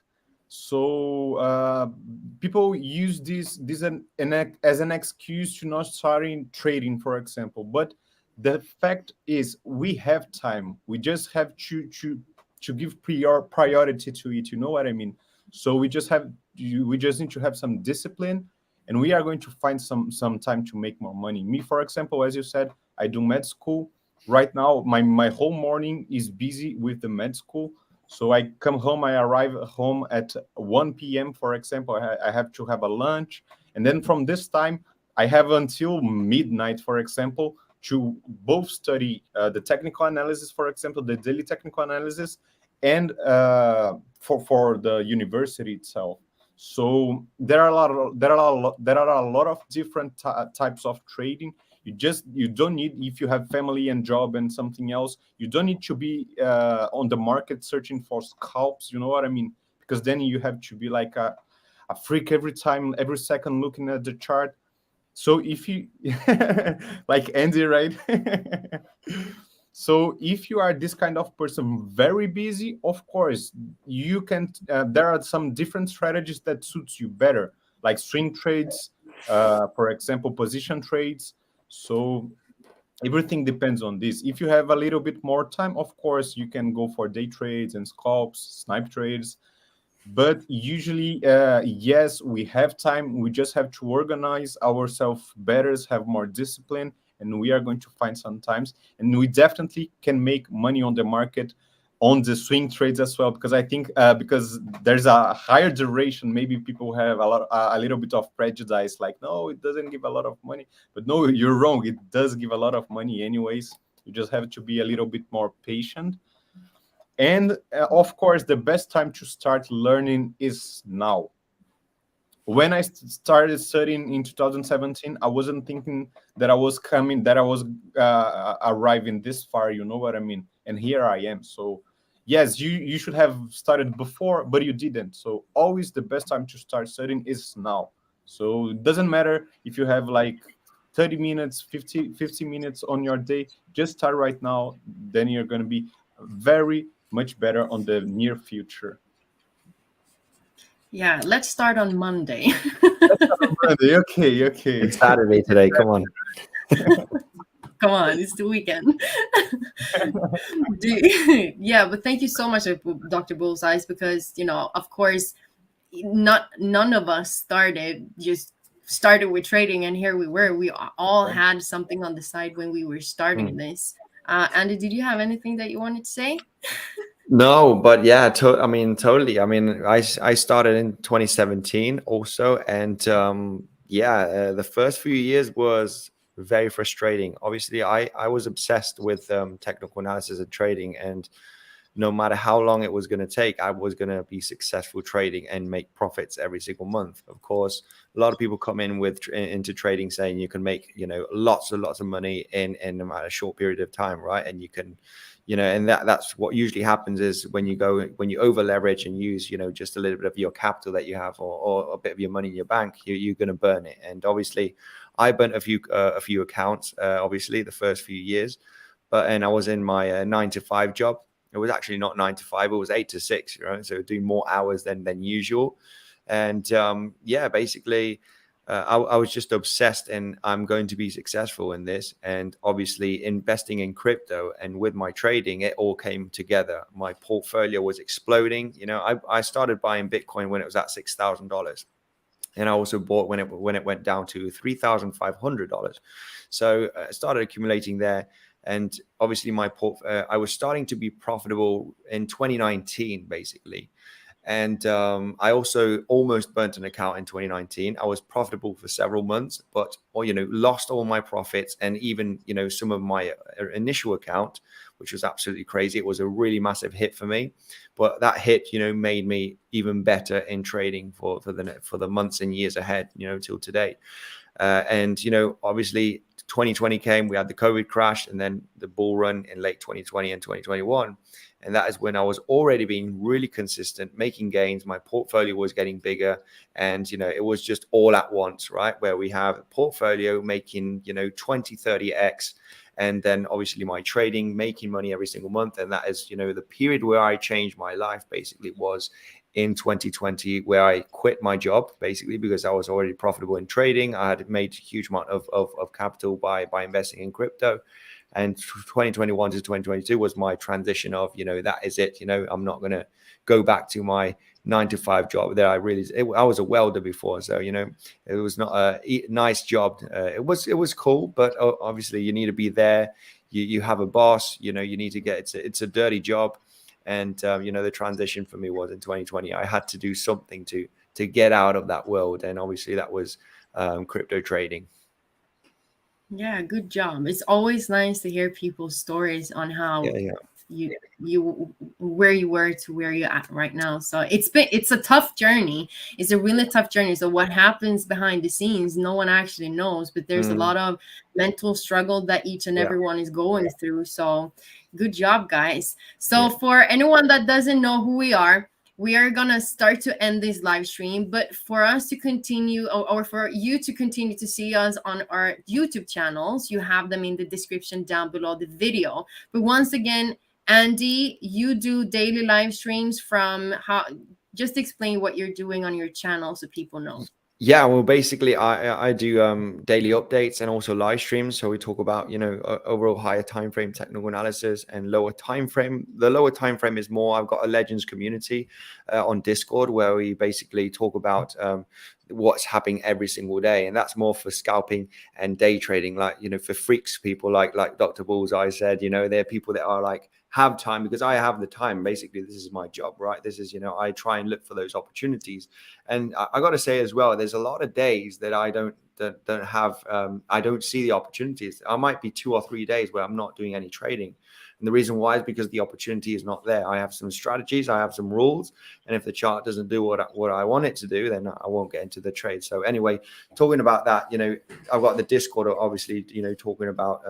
C: So people use this as an excuse to not starting trading, for example. But the fact is, we have time. We just have to give priority to it. You know what I mean? So we just need to have some discipline, and we are going to find some time to make more money. Me, for example, as you said, I do med school. Right now, my whole morning is busy with the med school. So I come home, I arrive home at 1 p.m., for example. I have to have a lunch. And then from this time, I have until midnight, for example, to both study the technical analysis, for example, the daily technical analysis, and for the university itself. So there are a lot of different types of trading. You don't need, if you have family and job and something else, you don't need to be on the market searching for scalps. You know what I mean? Because then you have to be like a freak every time, every second looking at the chart. So if you like Andy, right? So if you are this kind of person, very busy, of course, you can, there are some different strategies that suits you better, like swing trades, for example, position trades. So everything depends on this. If you have a little bit more time, of course, you can go for day trades and scalps, snipe trades. But usually, yes, we have time. We just have to organize ourselves better, have more discipline, and we are going to find some times. And we definitely can make money on the market on the swing trades as well, because I think because there's a higher duration, maybe people have a little bit of prejudice, like, no, it doesn't give a lot of money. But no, you're wrong. It does give a lot of money anyways. You just have to be a little bit more patient. And of course, the best time to start learning is now. When I started studying in 2017, I wasn't thinking that I was arriving this far, you know what I mean? And here I am. So yes, you should have started before, but you didn't. So always the best time to start studying is now. So it doesn't matter if you have like 30 minutes, 50 minutes on your day, just start right now. Then you're going to be very much better on the near future.
A: Yeah, let's start on Monday.
C: Monday. Okay.
B: It's Saturday today. Come on.
A: Come on, it's the weekend. Yeah, but thank you so much, Dr. Bullseyes, because, you know, of course, none of us started with trading, and here we were. We all had something on the side when we were starting this. Andy, did you have anything that you wanted to say?
B: No, but yeah, totally. I mean, I started in 2017 also, and the first few years was very frustrating. Obviously, I was obsessed with technical analysis and trading, and no matter how long it was going to take, I was going to be successful trading and make profits every single month. Of course, a lot of people come into trading saying you can make, you know, lots and lots of money in a short period of time, right? And you can, you know, and that's what usually happens is when you over leverage and use, you know, just a little bit of your capital that you have or a bit of your money in your bank, you're going to burn it. And obviously, I burnt a few accounts, obviously the first few years, and I was in my 9-to-5 job. It was actually not 9 to 5; it was 8 to 6. You know, so doing more hours than usual. And basically, I was just obsessed, and I'm going to be successful in this. And obviously, investing in crypto and with my trading, it all came together. My portfolio was exploding. You know, I started buying Bitcoin when it was at $6,000. And I also bought when it went down to $3,500. So I started accumulating there. And obviously, I was starting to be profitable in 2019, basically. And I also almost burnt an account in 2019. I was profitable for several months, but lost all my profits, and even some of my initial account, which was absolutely crazy. It was a really massive hit for me, but that hit made me even better in trading for the months and years ahead, till today. And obviously 2020 came, we had the COVID crash, and then the bull run in late 2020 and 2021. And that is when I was already being really consistent, making gains. My portfolio was getting bigger, and it was just all at once, right? Where we have a portfolio making 20, 30x, and then obviously my trading making money every single month. And that is the period where I changed my life. Basically was in 2020, where I quit my job, basically because I was already profitable in trading. I had made a huge amount of capital by investing in crypto. And 2021 to 2022 was my transition of, that is it. I'm not going to go back to my 9-to-5 job that I was a welder before. So, it was not a nice job. It was cool, but obviously you need to be there. You have a boss, you need to it's a dirty job. And the transition for me was in 2020. I had to do something to get out of that world, and obviously that was crypto trading.
A: Yeah, good job. It's always nice to hear people's stories on how you where you were to where you're at right now. So it's a tough journey. It's a really tough journey. So what happens behind the scenes, no one actually knows, but there's a lot of mental struggle that each and everyone is going through. So good job, guys. So for anyone that doesn't know who we are gonna start to end this live stream, but for us to continue, or for you to continue to see us on our YouTube channels, you have them in the description down below the video. But once again, Andy, you do daily live streams from just explain what you're doing on your channel so people know.
B: Yeah, well, basically, I do daily updates and also live streams. So we talk about, overall higher time frame technical analysis and lower time frame. The lower time frame is more. I've got a Legends community on Discord where we basically talk about what's happening every single day, and that's more for scalping and day trading. Like, for freaks, people like Dr. Bullseye said, there are people that are like have time, because I have the time. Basically, this is my job, right? This is, I try and look for those opportunities. And I got to say as well, there's a lot of days that I don't have, I don't see the opportunities. I might be 2 or 3 days where I'm not doing any trading. And the reason why is because the opportunity is not there. I have some strategies, I have some rules, and if the chart doesn't do what I want it to do, then I won't get into the trade. So anyway, talking about that, I've got the Discord, obviously, talking about,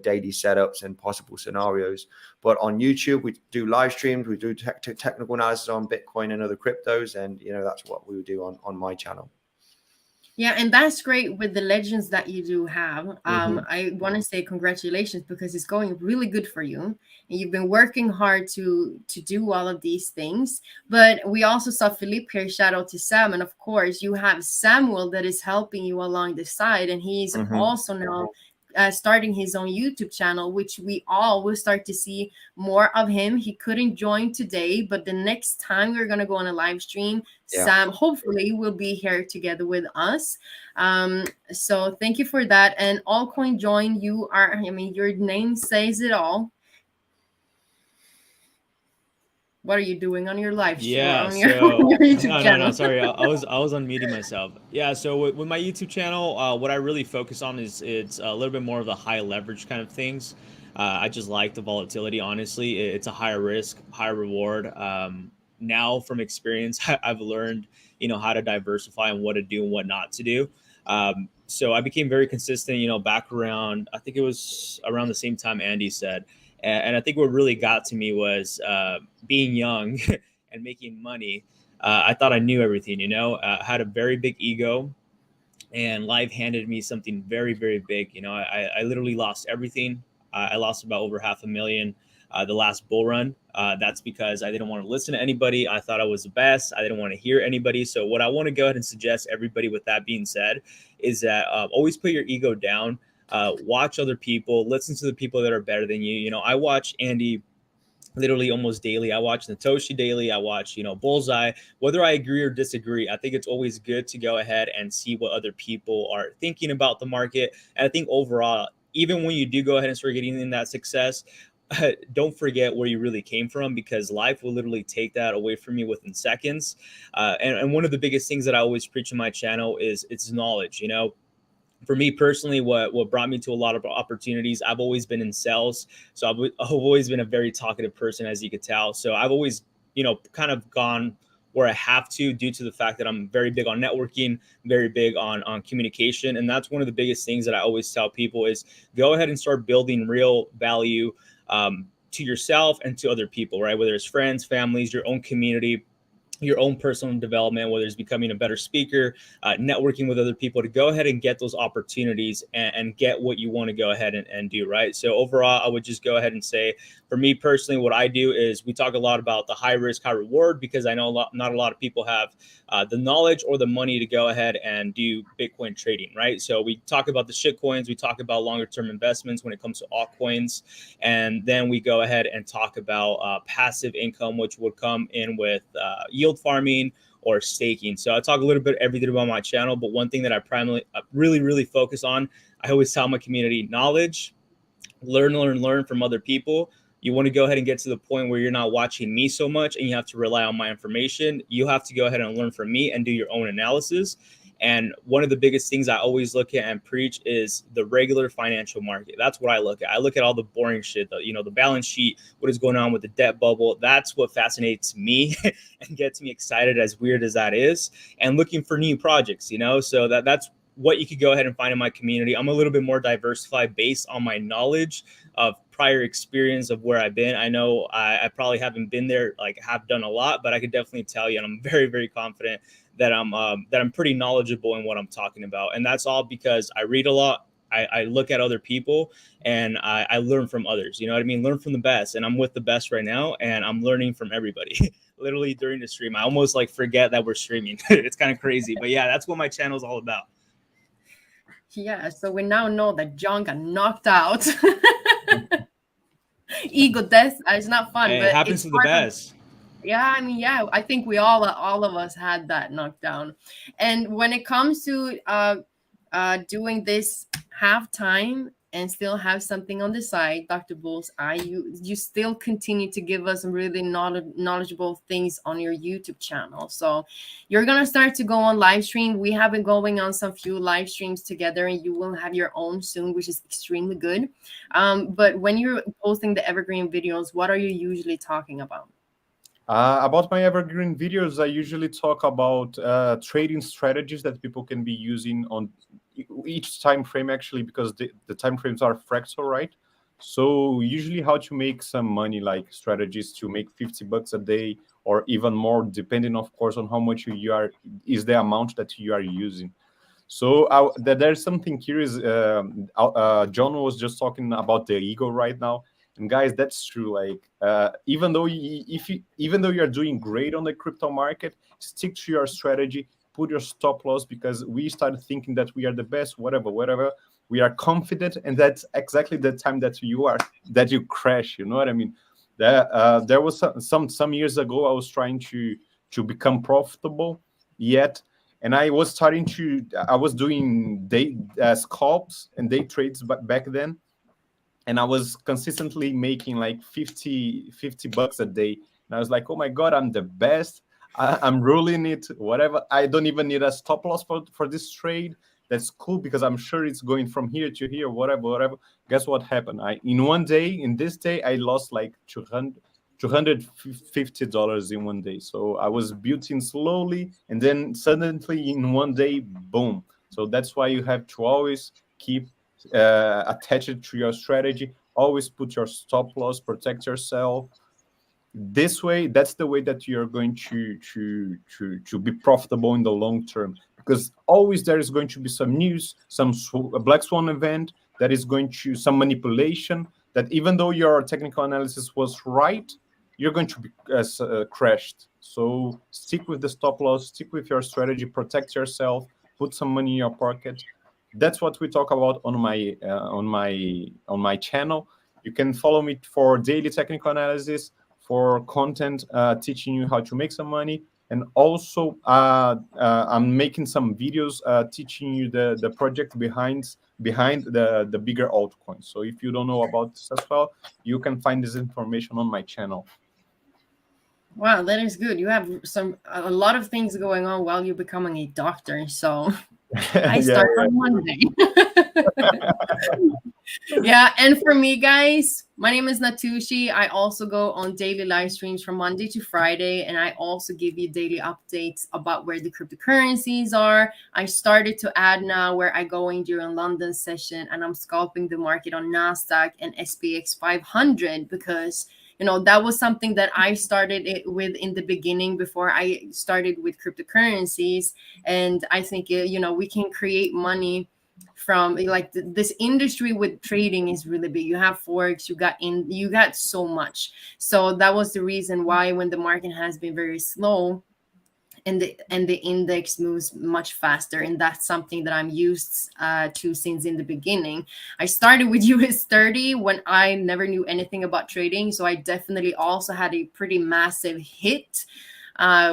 B: daily setups and possible scenarios. But on YouTube, we do live streams, we do technical analysis on Bitcoin and other cryptos, and that's what we do on my channel.
A: Yeah, and that's great with the Legends that you do have. I want to say congratulations, because it's going really good for you, and you've been working hard to do all of these things. But we also saw Philippe here, shout out to Sam, and of course you have Samuel that is helping you along the side, and he's also now starting his own YouTube channel, which we all will start to see more of him. He couldn't join today, but the next time we're going to go on a live stream, Sam hopefully will be here together with us. So thank you for that. And Allcoin Join, you are, your name says it all. What are you doing on your live stream?
D: Yeah,
A: on your YouTube channel?
D: No, sorry, I was unmuting myself. Yeah, so with my YouTube channel, what I really focus on is it's a little bit more of the high leverage kind of things. I just like the volatility. Honestly, it's a higher risk, higher reward. Now from experience, I've learned, how to diversify and what to do and what not to do. So I became very consistent, back around, I think it was around the same time Andy said. And I think what really got to me was being young and making money. I thought I knew everything, I had a very big ego, and life handed me something very, very big. I literally lost everything. I lost about over $500,000 the last bull run. That's because I didn't want to listen to anybody. I thought I was the best. I didn't want to hear anybody. So what I want to go ahead and suggest everybody with that being said is that always put your ego down. Watch other people, listen to the people that are better than you. I watch Andy literally almost daily. I watch Natoshi daily. I watch, Bullseye. Whether I agree or disagree, I think it's always good to go ahead and see what other people are thinking about the market. And I think overall, even when you do go ahead and start getting in that success, don't forget where you really came from, because life will literally take that away from you within seconds. And one of the biggest things that I always preach on my channel is it's knowledge. For me personally, what brought me to a lot of opportunities, I've always been in sales. So I've always been a very talkative person, as you could tell. So I've always, kind of gone where I have to, due to the fact that I'm very big on networking, very big on communication. And that's one of the biggest things that I always tell people is go ahead and start building real value to yourself and to other people, right? Whether it's friends, families, your own community, your own personal development, whether it's becoming a better speaker, networking with other people, to go ahead and get those opportunities and get what you want to go ahead and do, right? So overall, I would just go ahead and say, for me personally, what I do is we talk a lot about the high risk, high reward, because I know not a lot of people have the knowledge or the money to go ahead and do Bitcoin trading, right? So we talk about the shit coins, we talk about longer term investments when it comes to altcoins, and then we go ahead and talk about passive income, which would come in with yield farming or staking. So I talk a little bit everything about my channel, but one thing that I primarily really focus on, I always tell my community: knowledge, learn from other people, You want to go ahead and get to the point where you're not watching me so much and you have to rely on my information. You have to go ahead and learn from me and do your own analysis. And one of the biggest things I always look at and preach is the regular financial market. That's what I look at. I look at all the boring shit, the balance sheet, what is going on with the debt bubble. That's what fascinates me and gets me excited, as weird as that is, and looking for new projects, so that's what you could go ahead and find in my community. I'm a little bit more diversified based on my knowledge of prior experience of where I've been. I know I probably haven't been there, have done a lot, but I could definitely tell you, and I'm very, very confident that I'm pretty knowledgeable in what I'm talking about. And that's all because I read a lot. I look at other people and I learn from others. You know what I mean? Learn from the best. And I'm with the best right now, and I'm learning from everybody. Literally during the stream, I almost forget that we're streaming. It's kind of crazy, but yeah, that's what my channel is all about.
A: Yeah, so we now know that John got knocked out. Ego death is not fun, but
D: it happens to the best.
A: Yeah, I think all of us had that knockdown. And when it comes to doing this half-time and still have something on the side, Dr. Bull's Eye, you still continue to give us really knowledgeable things on your YouTube channel. So you're gonna start to go on live stream. We have been going on some few live streams together, and you will have your own soon, which is extremely good. But when you're posting the evergreen videos, what are you usually talking about?
C: About my evergreen videos, I usually talk about trading strategies that people can be using on each time frame, actually, because the time frames are fractal, right? So usually how to make some money, like strategies to make $50 a day or even more, depending, of course, on how much is the amount that you are using. So there's something curious. John was just talking about the ego right now. And guys, that's true. Even though you're doing great on the crypto market, stick to your strategy, put your stop loss, because we started thinking that we are the best, whatever. We are confident, and that's exactly the time that you crash. You know what I mean? There was some years ago, I was trying to become profitable and I was doing day scalps and day trades back then. And I was consistently making $50 a day. And I was like, oh my God, I'm the best. I'm ruling it, whatever. I don't even need a stop loss for this trade. That's cool, because I'm sure it's going from here to here, whatever. Guess what happened? In this day, I lost $250 in one day. So I was building slowly, and then suddenly in one day, boom. So that's why you have to always keep attached to your strategy. Always put your stop loss, protect yourself. This way, that's the way that you're going to be profitable in the long term, because always there is going to be some news, some black swan event that is going to some manipulation, that even though your technical analysis was right, you're going to be crashed. So stick with the stop loss, stick with your strategy, protect yourself, put some money in your pocket. That's what we talk about on my channel. You can follow me for daily technical analysis, for content teaching you how to make some money, and also I'm making some videos teaching you the project behind the bigger altcoins. So if you don't know about this as well, you can find this information on my channel.
A: Wow, that is good. You have a lot of things going on while you're becoming a doctor. So I start on Monday. Yeah, and for me, guys, my name is Natushi. I also go on daily live streams from Monday to Friday, and I also give you daily updates about where the cryptocurrencies are. I started to add now where I go in during London session, and I'm scalping the market on NASDAQ and SPX 500, because that was something that I started with in the beginning before I started with cryptocurrencies. And I think, we can create money from this industry with trading is really big. You have Forex, you got so much. So that was the reason why when the market has been very slow, and the index moves much faster, and that's something that I'm used to since in the beginning. I started with US 30 when I never knew anything about trading, so I definitely also had a pretty massive hit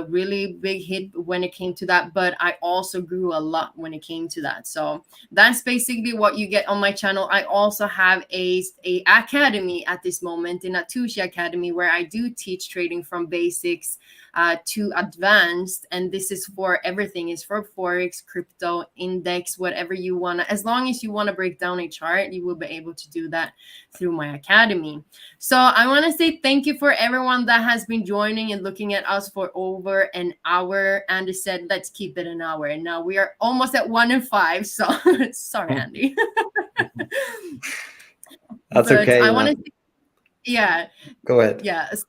A: really big hit when it came to that, but I also grew a lot when it came to that. So that's basically what you get on my channel. I also have a academy at this moment, in Natushi Academy, where I do teach trading from basics to advanced, and this is for everything. It's for forex, crypto, index, whatever you want to. As long as you want to break down a chart, you will be able to do that through my academy. So I want to say thank you for everyone that has been joining and looking at us for over an hour. Andy said let's keep it an hour, and now we are almost at 1 and 5, so sorry, Andy.
B: That's
A: But
B: okay.
A: I want to, yeah,
B: Go ahead.
A: yeah. So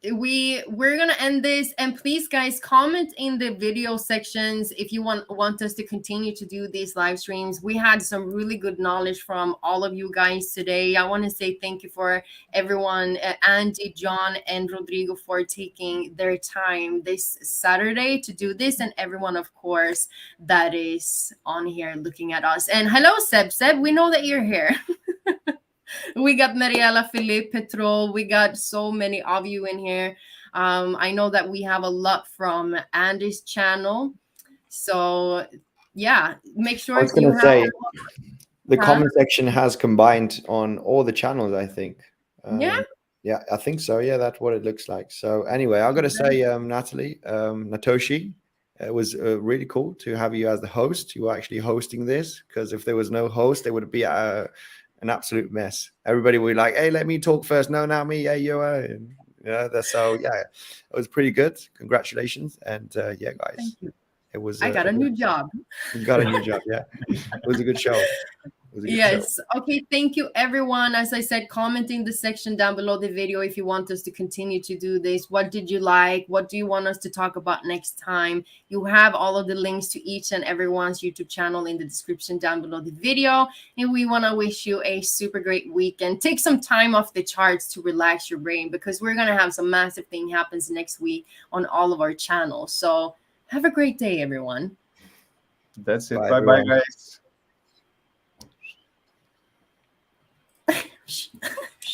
A: we're gonna end this, and please guys, comment in the video sections if you want us to continue to do these live streams. We had some really good knowledge from all of you guys today. I want to say thank you for everyone, Andy, John, and Rodrigo, for taking their time this Saturday to do this, and everyone, of course, that is on here looking at us. And hello, Seb, we know that you're here. We got Mariela, Philippe, Petrol. We got so many of you in here. I know that we have a lot from Andy's channel. So yeah, make sure
B: I was going to say, the
A: Huh?
B: comment section has combined on all the channels, I think.
A: Yeah.
B: Yeah, I think so. Yeah, that's what it looks like. So anyway, I've got to say, Natalie, Natoshi, it was really cool to have you as the host. You were actually hosting this, because if there was no host, it would be an absolute mess. Everybody would be like, hey, let me talk first. No, not me. Yeah, you are. Yeah, so yeah, it was pretty good. Congratulations. And yeah, guys,
A: Thank you.
B: it was.
A: I got a new job.
B: You got a new job. Yeah, it was a good show.
A: Yes. Okay. Thank you, everyone. As I said, comment in the section down below the video if you want us to continue to do this. What did you like? What do you want us to talk about next time? You have all of the links to each and everyone's YouTube channel in the description down below the video. And we want to wish you a super great weekend. Take some time off the charts to relax your brain, because we're going to have some massive thing happens next week on all of our channels. So have a great day, everyone.
C: That's it.
B: Bye,
C: Bye,
B: everyone.
C: guys.